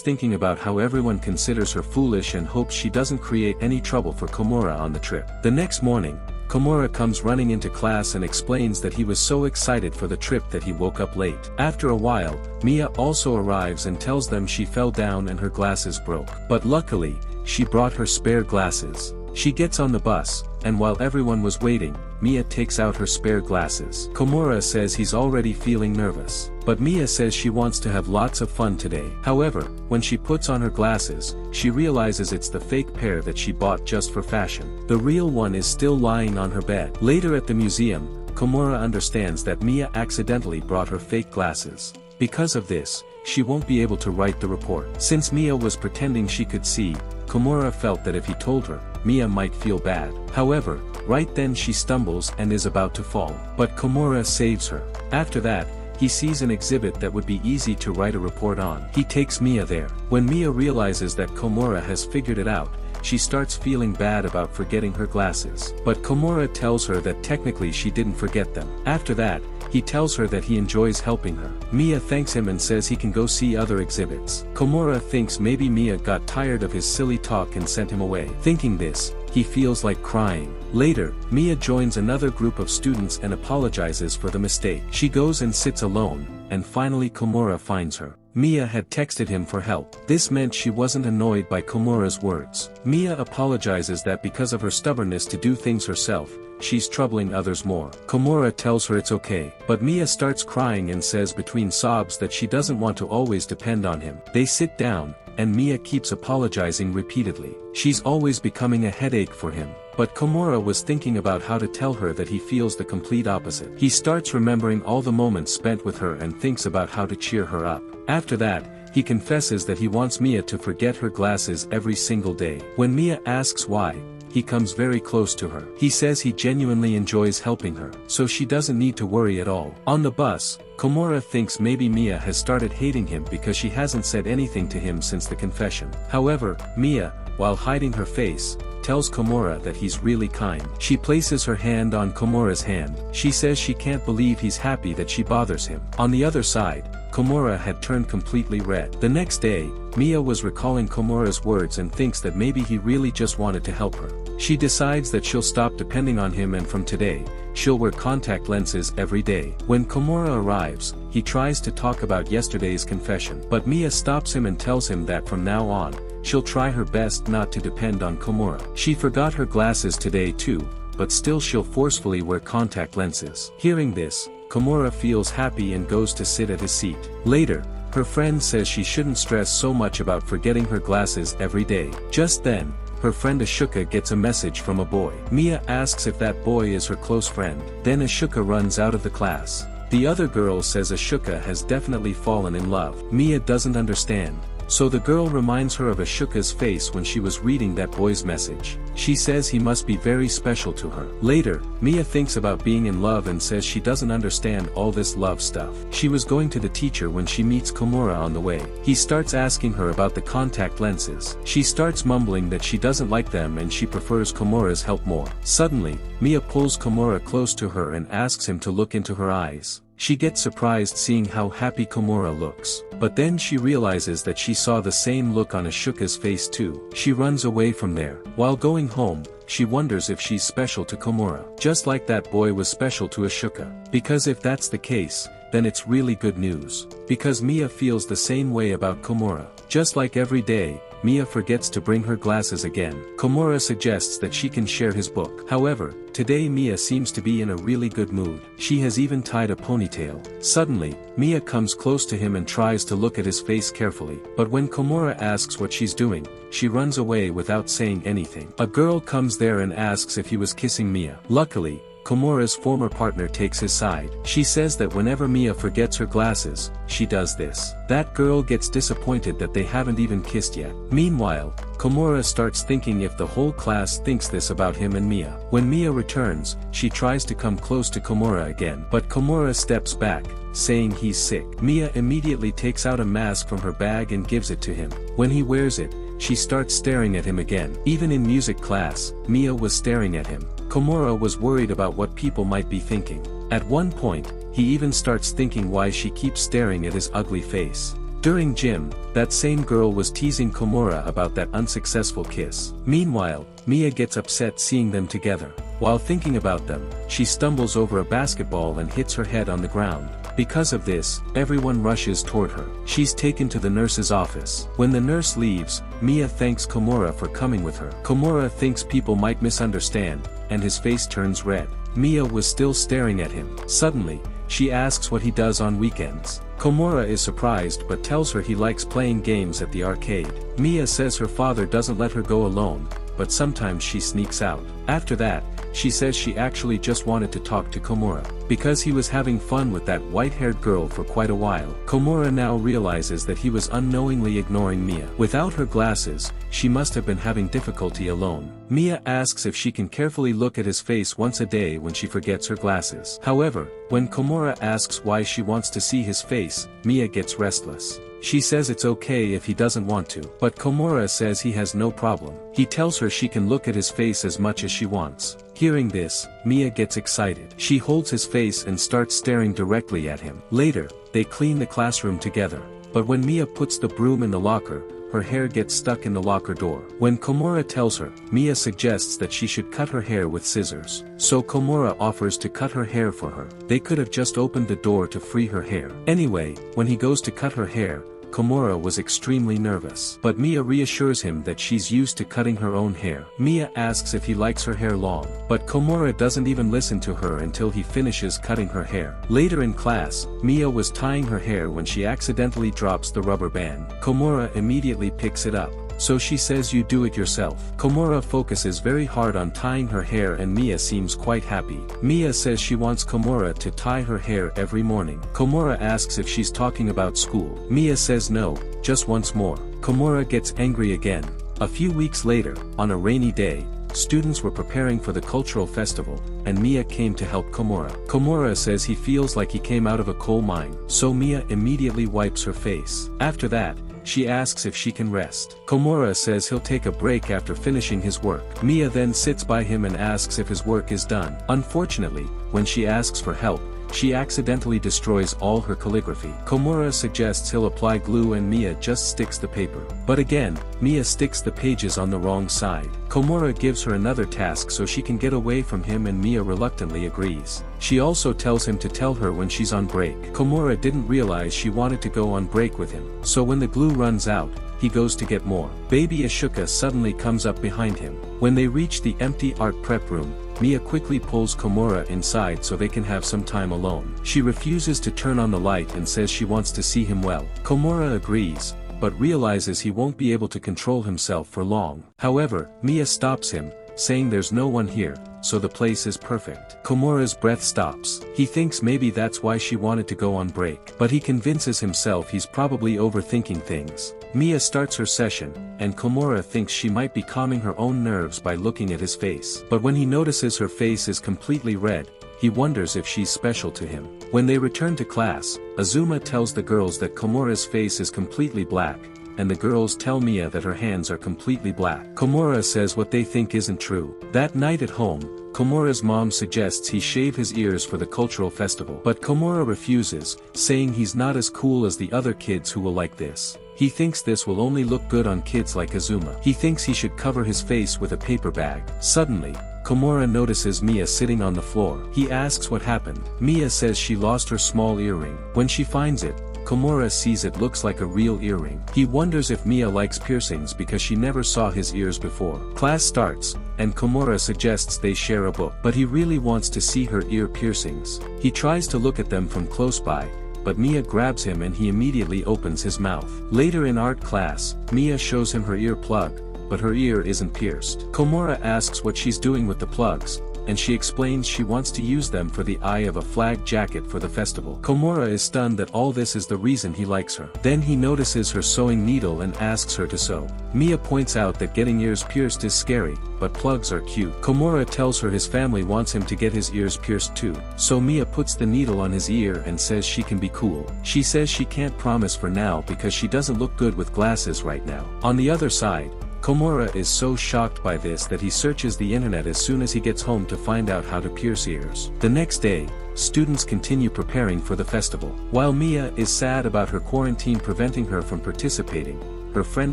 thinking about how everyone considers her foolish and hopes she doesn't create any trouble for Komura on the trip. The next morning, Komura comes running into class and explains that he was so excited for the trip that he woke up late. After a while, Mia also arrives and tells them she fell down and her glasses broke. But luckily, she brought her spare glasses. She gets on the bus, and while everyone was waiting, Mia takes out her spare glasses. Komura says he's already feeling nervous. But Mia says she wants to have lots of fun today. However, when she puts on her glasses, she realizes it's the fake pair that she bought just for fashion. The real one is still lying on her bed. Later at the museum, Komura understands that Mia accidentally brought her fake glasses. Because of this, she won't be able to write the report. Since Mia was pretending she could see, Komura felt that if he told her, Mia might feel bad. However, right then she stumbles and is about to fall. But Komura saves her. After that, he sees an exhibit that would be easy to write a report on. He takes Mia there. When Mia realizes that Komura has figured it out, she starts feeling bad about forgetting her glasses. But Komura tells her that technically she didn't forget them. After that, he tells her that he enjoys helping her. Mia thanks him and says he can go see other exhibits. Komura thinks maybe Mia got tired of his silly talk and sent him away. Thinking this, he feels like crying. Later, Mia joins another group of students and apologizes for the mistake. She goes and sits alone, and finally Komura finds her. Mia had texted him for help. This meant she wasn't annoyed by Komura's words. Mia apologizes that because of her stubbornness to do things herself, she's troubling others more. Komura tells her it's okay, but Mia starts crying and says between sobs that she doesn't want to always depend on him. They sit down, and Mia keeps apologizing repeatedly. She's always becoming a headache for him. But Komura was thinking about how to tell her that he feels the complete opposite. He starts remembering all the moments spent with her and thinks about how to cheer her up. After that, he confesses that he wants Mia to forget her glasses every single day. When Mia asks why, he comes very close to her. He says he genuinely enjoys helping her, so she doesn't need to worry at all. On the bus, Komura thinks maybe Mia has started hating him because she hasn't said anything to him since the confession. However, Mia, while hiding her face, tells Komura that he's really kind. She places her hand on Komura's hand. She says she can't believe he's happy that she bothers him. On the other side, Komura had turned completely red. The next day, Mia was recalling Komura's words and thinks that maybe he really just wanted to help her. She decides that she'll stop depending on him and from today, she'll wear contact lenses every day. When Komura arrives, he tries to talk about yesterday's confession. But Mia stops him and tells him that from now on, she'll try her best not to depend on Komura. She forgot her glasses today too, but still she'll forcefully wear contact lenses. Hearing this, Komura feels happy and goes to sit at his seat. Later, her friend says she shouldn't stress so much about forgetting her glasses every day. Just then, her friend Ashoka gets a message from a boy. Mia asks if that boy is her close friend. Then Ashoka runs out of the class. The other girl says Ashoka has definitely fallen in love. Mia doesn't understand. So the girl reminds her of Ashoka's face when she was reading that boy's message. She says he must be very special to her. Later, Mia thinks about being in love and says she doesn't understand all this love stuff. She was going to the teacher when she meets Komura on the way. He starts asking her about the contact lenses. She starts mumbling that she doesn't like them and she prefers Komura's help more. Suddenly, Mia pulls Komura close to her and asks him to look into her eyes. She gets surprised seeing how happy Komura looks. But then she realizes that she saw the same look on Ashoka's face too. She runs away from there. While going home, she wonders if she's special to Komura, just like that boy was special to Ashoka. Because if that's the case, then it's really good news. Because Mia feels the same way about Komura. Just like every day, Mia forgets to bring her glasses again. Komura suggests that she can share his book. However, today Mia seems to be in a really good mood. She has even tied a ponytail. Suddenly, Mia comes close to him and tries to look at his face carefully. But when Komura asks what she's doing, she runs away without saying anything. A girl comes there and asks if he was kissing Mia. Luckily, Komura's former partner takes his side. She says that whenever Mia forgets her glasses, she does this. That girl gets disappointed that they haven't even kissed yet. Meanwhile, Komura starts thinking if the whole class thinks this about him and Mia. When Mia returns, she tries to come close to Komura again. But Komura steps back, saying he's sick. Mia immediately takes out a mask from her bag and gives it to him. When he wears it, she starts staring at him again. Even in music class, Mia was staring at him. Komura was worried about what people might be thinking. At one point, he even starts thinking why she keeps staring at his ugly face. During gym, that same girl was teasing Komura about that unsuccessful kiss. Meanwhile, Mia gets upset seeing them together. While thinking about them, she stumbles over a basketball and hits her head on the ground. Because of this, everyone rushes toward her. She's taken to the nurse's office. When the nurse leaves, Mia thanks Komura for coming with her. Komura thinks people might misunderstand, and his face turns red. Mia was still staring at him. Suddenly, she asks what he does on weekends. Komura is surprised but tells her he likes playing games at the arcade. Mia says her father doesn't let her go alone, but sometimes she sneaks out. After that, she says she actually just wanted to talk to Komura, because he was having fun with that white-haired girl for quite a while. Komura now realizes that he was unknowingly ignoring Mia. Without her glasses, she must have been having difficulty alone. Mia asks if she can carefully look at his face once a day when she forgets her glasses. However, when Komura asks why she wants to see his face, Mia gets restless. She says it's okay if he doesn't want to, but Komura says he has no problem. He tells her she can look at his face as much as she wants. Hearing this, Mia gets excited. She holds his face and starts staring directly at him. Later, they clean the classroom together, but when Mia puts the broom in the locker, her hair gets stuck in the locker door. When Komura tells her, Mia suggests that she should cut her hair with scissors. So Komura offers to cut her hair for her. They could have just opened the door to free her hair. Anyway, when he goes to cut her hair, Komura was extremely nervous. But Mia reassures him that she's used to cutting her own hair. Mia asks if he likes her hair long, but Komura doesn't even listen to her until he finishes cutting her hair. Later in class, Mia was tying her hair when she accidentally drops the rubber band. Komura immediately picks it up. So she says you do it yourself. Komura focuses very hard on tying her hair and Mia seems quite happy. Mia says she wants Komura to tie her hair every morning. Komura asks if she's talking about school. Mia says no, just once more. Komura gets angry again. A few weeks later, on a rainy day, students were preparing for the cultural festival, and Mia came to help Komura. Komura says he feels like he came out of a coal mine, so Mia immediately wipes her face. After that, she asks if she can rest. Komura says he'll take a break after finishing his work. Mia then sits by him and asks if his work is done. Unfortunately, when she asks for help, she accidentally destroys all her calligraphy. Komura suggests he'll apply glue and Mia just sticks the paper. But again, Mia sticks the pages on the wrong side. Komura gives her another task so she can get away from him and Mia reluctantly agrees. She also tells him to tell her when she's on break. Komura didn't realize she wanted to go on break with him. So when the glue runs out, he goes to get more. Baby Ashoka suddenly comes up behind him. When they reach the empty art prep room, Mia quickly pulls Komura inside so they can have some time alone. She refuses to turn on the light and says she wants to see him well. Komura agrees, but realizes he won't be able to control himself for long. However, Mia stops him, saying there's no one here, so the place is perfect. Komura's breath stops. He thinks maybe that's why she wanted to go on break. But he convinces himself he's probably overthinking things. Mia starts her session, and Komura thinks she might be calming her own nerves by looking at his face. But when he notices her face is completely red, he wonders if she's special to him. When they return to class, Azuma tells the girls that Komura's face is completely black, and the girls tell Mia that her hands are completely black. Komura says what they think isn't true. That night at home, Komura's mom suggests he shave his ears for the cultural festival. But Komura refuses, saying he's not as cool as the other kids who will like this. He thinks this will only look good on kids like Azuma. He thinks he should cover his face with a paper bag. Suddenly, Komura notices Mia sitting on the floor. He asks what happened. Mia says she lost her small earring. When she finds it, Komura sees it looks like a real earring. He wonders if Mia likes piercings because she never saw his ears before. Class starts, and Komura suggests they share a book. But he really wants to see her ear piercings. He tries to look at them from close by, but Mia grabs him and he immediately opens his mouth. Later in art class, Mia shows him her ear plug, but her ear isn't pierced. Komura asks what she's doing with the plugs, and she explains she wants to use them for the eye of a flag jacket for the festival. Komura is stunned that all this is the reason he likes her. Then he notices her sewing needle and asks her to sew. Mia points out that getting ears pierced is scary, but plugs are cute. Komura tells her his family wants him to get his ears pierced too. So Mia puts the needle on his ear and says she can be cool. She says she can't promise for now because she doesn't look good with glasses right now. On the other side, Komura is so shocked by this that he searches the internet as soon as he gets home to find out how to pierce ears. The next day, students continue preparing for the festival. While Mia is sad about her quarantine preventing her from participating, her friend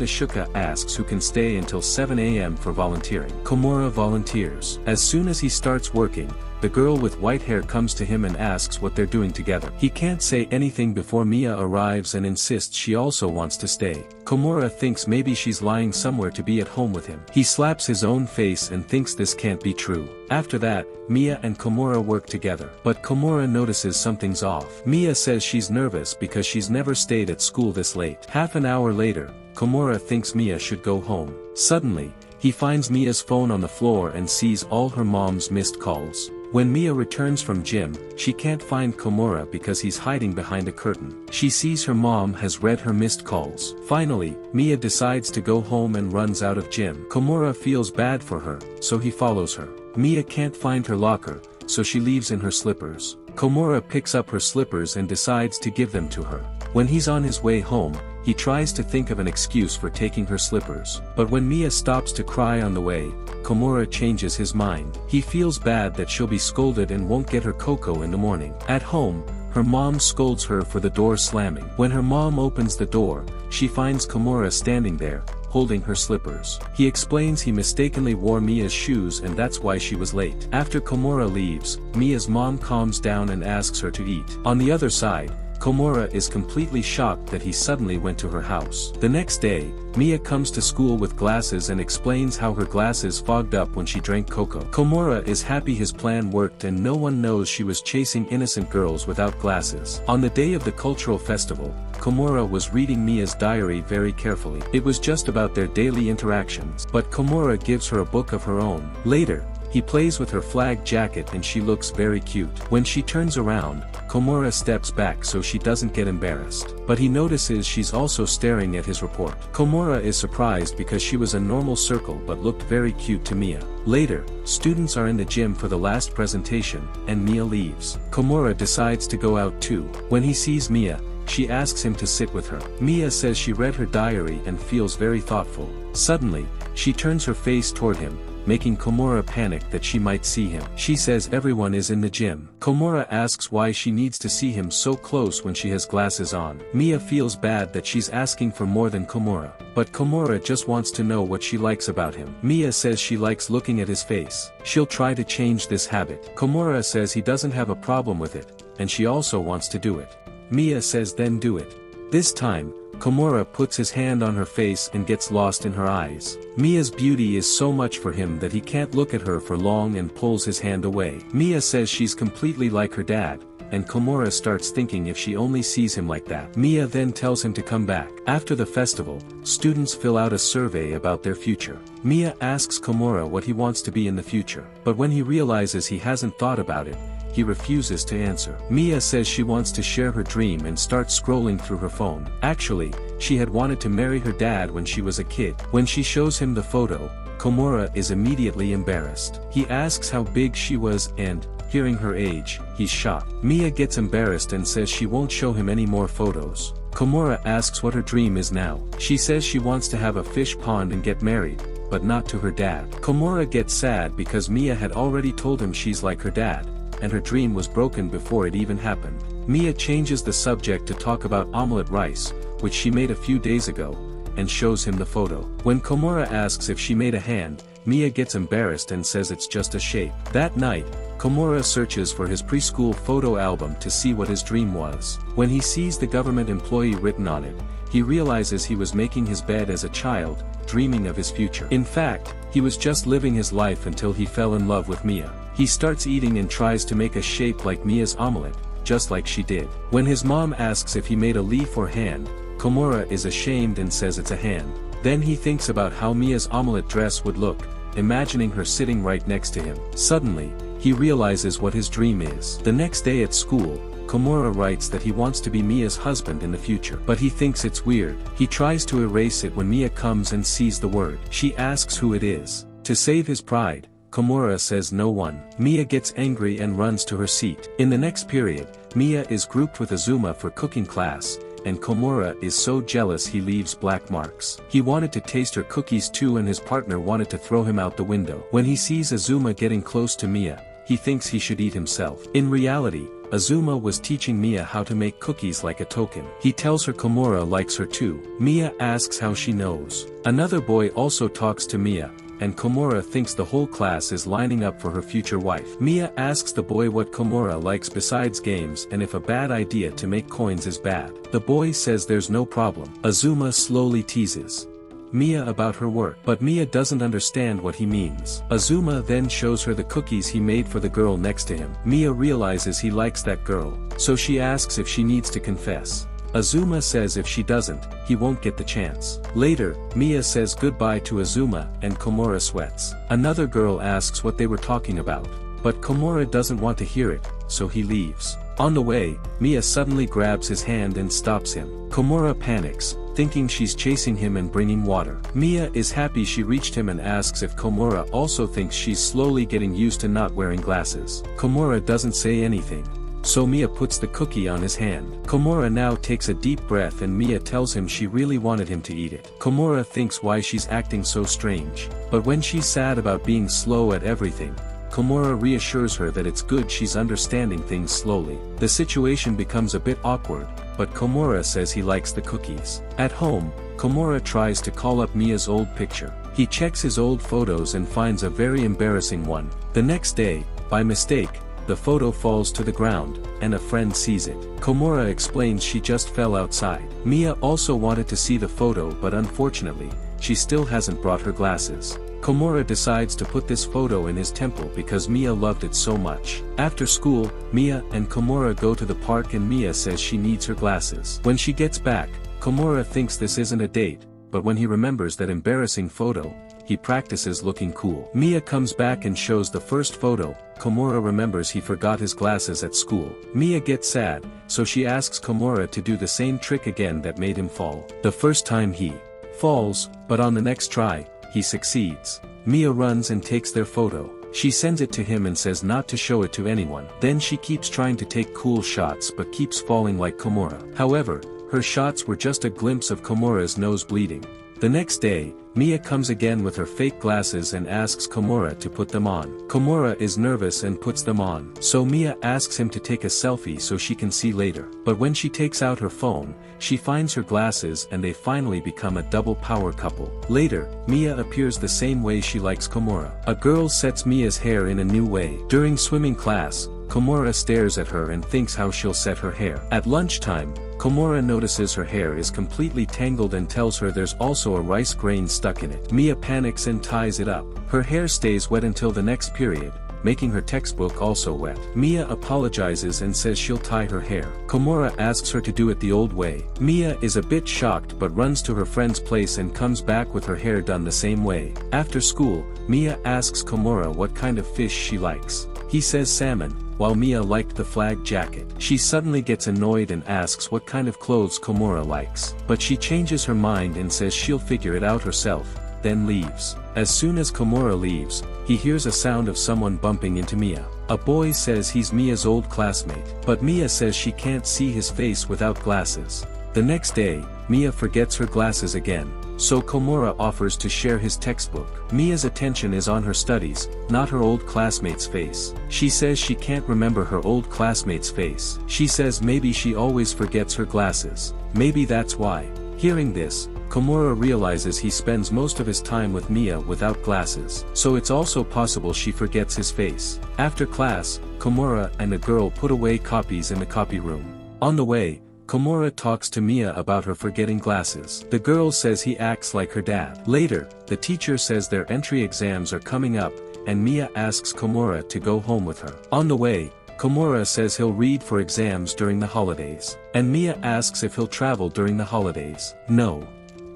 Ashoka asks who can stay until 7 a.m. for volunteering. Komura volunteers. As soon as he starts working, the girl with white hair comes to him and asks what they're doing together. He can't say anything before Mia arrives and insists she also wants to stay. Komura thinks maybe she's lying somewhere to be at home with him. He slaps his own face and thinks this can't be true. After that, Mia and Komura work together. But Komura notices something's off. Mia says she's nervous because she's never stayed at school this late. Half an hour later, Komura thinks Mia should go home. Suddenly, he finds Mia's phone on the floor and sees all her mom's missed calls. When Mia returns from gym, she can't find Komura because he's hiding behind a curtain. She sees her mom has read her missed calls. Finally, Mia decides to go home and runs out of gym. Komura feels bad for her, so he follows her. Mia can't find her locker, so she leaves in her slippers. Komura picks up her slippers and decides to give them to her. When he's on his way home, he tries to think of an excuse for taking her slippers. But when Mia stops to cry on the way, Komura changes his mind. He feels bad that she'll be scolded and won't get her cocoa in the morning. At home, her mom scolds her for the door slamming. When her mom opens the door, she finds Komura standing there, holding her slippers. He explains he mistakenly wore Mia's shoes and that's why she was late. After Komura leaves, Mia's mom calms down and asks her to eat. On the other side, Komura is completely shocked that he suddenly went to her house. The next day, Mia comes to school with glasses and explains how her glasses fogged up when she drank cocoa. Komura is happy his plan worked and no one knows she was chasing innocent girls without glasses. On the day of the cultural festival, Komura was reading Mia's diary very carefully. It was just about their daily interactions. But Komura gives her a book of her own. Later, he plays with her flag jacket and she looks very cute. When she turns around, Komura steps back so she doesn't get embarrassed. But he notices she's also staring at his report. Komura is surprised because she was a normal circle but looked very cute to Mia. Later, students are in the gym for the last presentation, and Mia leaves. Komura decides to go out too. When he sees Mia, she asks him to sit with her. Mia says she read her diary and feels very thoughtful. Suddenly, she turns her face toward him, making Komura panic that she might see him. She says everyone is in the gym. Komura asks why she needs to see him so close when she has glasses on. Mia feels bad that she's asking for more than Komura, but Komura just wants to know what she likes about him. Mia says she likes looking at his face. She'll try to change this habit. Komura says he doesn't have a problem with it, and she also wants to do it. Mia says then do it. This time, Komura puts his hand on her face and gets lost in her eyes. Mia's beauty is so much for him that he can't look at her for long and pulls his hand away. Mia says she's completely like her dad, and Komura starts thinking if she only sees him like that. Mia then tells him to come back. After the festival, students fill out a survey about their future. Mia asks Komura what he wants to be in the future, but when he realizes he hasn't thought about it, he refuses to answer. Mia says she wants to share her dream and starts scrolling through her phone. Actually, she had wanted to marry her dad when she was a kid. When she shows him the photo, Komura is immediately embarrassed. He asks how big she was and, hearing her age, he's shocked. Mia gets embarrassed and says she won't show him any more photos. Komura asks what her dream is now. She says she wants to have a fish pond and get married, but not to her dad. Komura gets sad because Mia had already told him she's like her dad, and her dream was broken before it even happened. Mia changes the subject to talk about omelette rice, which she made a few days ago, and shows him the photo. When Komura asks if she made a hand, Mia gets embarrassed and says it's just a shape. That night, Komura searches for his preschool photo album to see what his dream was. When he sees the government employee written on it, he realizes he was making his bed as a child, dreaming of his future. In fact, he was just living his life until he fell in love with Mia. He starts eating and tries to make a shape like Mia's omelette, just like she did. When his mom asks if he made a leaf or hand, Komura is ashamed and says it's a hand. Then he thinks about how Mia's omelette dress would look, imagining her sitting right next to him. Suddenly, he realizes what his dream is. The next day at school, Komura writes that he wants to be Mia's husband in the future. But he thinks it's weird. He tries to erase it when Mia comes and sees the word. She asks who it is. To save his pride, Komura says no one. Mia gets angry and runs to her seat. In the next period, Mia is grouped with Azuma for cooking class, and Komura is so jealous he leaves black marks. He wanted to taste her cookies too, and his partner wanted to throw him out the window. When he sees Azuma getting close to Mia, he thinks he should eat himself. In reality, Azuma was teaching Mia how to make cookies like a token. He tells her Komura likes her too. Mia asks how she knows. Another boy also talks to Mia, and Komura thinks the whole class is lining up for her future wife. Mia asks the boy what Komura likes besides games and if a bad idea to make coins is bad. The boy says there's no problem. Azuma slowly teases Mia about her work, but Mia doesn't understand what he means. Azuma then shows her the cookies he made for the girl next to him. Mia realizes he likes that girl, so she asks if she needs to confess. Azuma says if she doesn't, he won't get the chance. Later, Mia says goodbye to Azuma and Komura sweats. Another girl asks what they were talking about, but Komura doesn't want to hear it, so he leaves. On the way, Mia suddenly grabs his hand and stops him. Komura panics, thinking she's chasing him and bringing water. Mia is happy she reached him and asks if Komura also thinks she's slowly getting used to not wearing glasses. Komura doesn't say anything, so Mia puts the cookie on his hand. Komura now takes a deep breath and Mia tells him she really wanted him to eat it. Komura thinks why she's acting so strange, but when she's sad about being slow at everything, Komura reassures her that it's good she's understanding things slowly. The situation becomes a bit awkward, but Komura says he likes the cookies. At home, Komura tries to call up Mia's old picture. He checks his old photos and finds a very embarrassing one. The next day, by mistake, the photo falls to the ground, and a friend sees it. Komura explains she just fell outside. Mia also wanted to see the photo, but unfortunately, she still hasn't brought her glasses. Komura decides to put this photo in his temple because Mia loved it so much. After school, Mia and Komura go to the park and Mia says she needs her glasses. When she gets back, Komura thinks this isn't a date, but when he remembers that embarrassing photo, he practices looking cool. Mia comes back and shows the first photo. Komura remembers he forgot his glasses at school. Mia gets sad, so she asks Komura to do the same trick again that made him fall. The first time he falls, but on the next try, he succeeds. Mia runs and takes their photo. She sends it to him and says not to show it to anyone. Then she keeps trying to take cool shots but keeps falling like Komura. However, her shots were just a glimpse of Komura's nose bleeding. The next day, Mia comes again with her fake glasses and asks Komura to put them on. Komura is nervous and puts them on. So Mia asks him to take a selfie so she can see later. But when she takes out her phone, she finds her glasses and they finally become a double power couple. Later, Mia appears the same way she likes Komura. A girl sets Mia's hair in a new way. During swimming class, Komura stares at her and thinks how she'll set her hair. At lunchtime, Komura notices her hair is completely tangled and tells her there's also a rice grain stuck in it. Mia panics and ties it up. Her hair stays wet until the next period, making her textbook also wet. Mia apologizes and says she'll tie her hair. Komura asks her to do it the old way. Mia is a bit shocked but runs to her friend's place and comes back with her hair done the same way. After school, Mia asks Komura what kind of fish she likes. He says salmon, while Mia liked the flag jacket. She suddenly gets annoyed and asks what kind of clothes Komura likes. But she changes her mind and says she'll figure it out herself, then leaves. As soon as Komura leaves, he hears a sound of someone bumping into Mia. A boy says he's Mia's old classmate, but Mia says she can't see his face without glasses. The next day, Mia forgets her glasses again, so Komura offers to share his textbook. Mia's attention is on her studies, not her old classmate's face. She says she can't remember her old classmate's face. She says maybe she always forgets her glasses. Maybe that's why. Hearing this, Komura realizes he spends most of his time with Mia without glasses, so it's also possible she forgets his face. After class, Komura and a girl put away copies in the copy room. On the way, Komura talks to Mia about her forgetting glasses. The girl says he acts like her dad. Later, the teacher says their entry exams are coming up, and Mia asks Komura to go home with her. On the way, Komura says he'll read for exams during the holidays, and Mia asks if he'll travel during the holidays. No.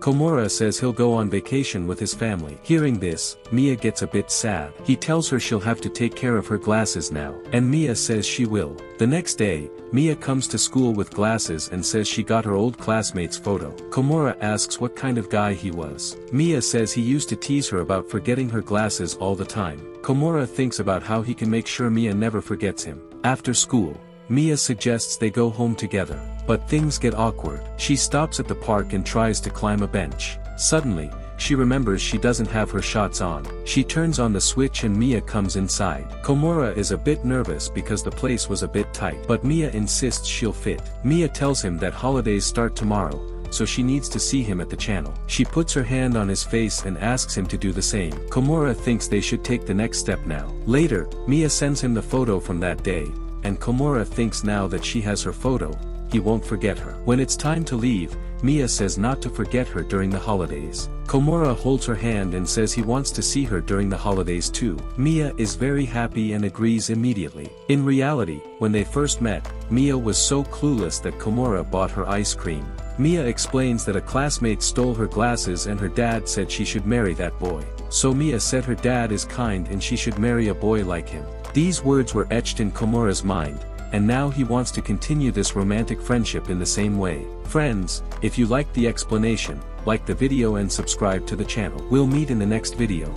Komura says he'll go on vacation with his family. Hearing this, Mia gets a bit sad. He tells her she'll have to take care of her glasses now, and Mia says she will. The next day, Mia comes to school with glasses and says she got her old classmate's photo. Komura asks what kind of guy he was. Mia says he used to tease her about forgetting her glasses all the time. Komura thinks about how he can make sure Mia never forgets him. After school, Mia suggests they go home together, but things get awkward. She stops at the park and tries to climb a bench. Suddenly, she remembers she doesn't have her shots on. She turns on the switch and Mia comes inside. Komura is a bit nervous because the place was a bit tight, but Mia insists she'll fit. Mia tells him that holidays start tomorrow, so she needs to see him at the channel. She puts her hand on his face and asks him to do the same. Komura thinks they should take the next step now. Later, Mia sends him the photo from that day, and Komura thinks now that she has her photo, he won't forget her. When it's time to leave, Mia says not to forget her during the holidays. Komura holds her hand and says he wants to see her during the holidays too. Mia is very happy and agrees immediately. In reality, when they first met, Mia was so clueless that Komura bought her ice cream. Mia explains that a classmate stole her glasses and her dad said she should marry that boy. So Mia said her dad is kind and she should marry a boy like him. These words were etched in Komura's mind, and now he wants to continue this romantic friendship in the same way. Friends, if you liked the explanation, like the video and subscribe to the channel. We'll meet in the next video.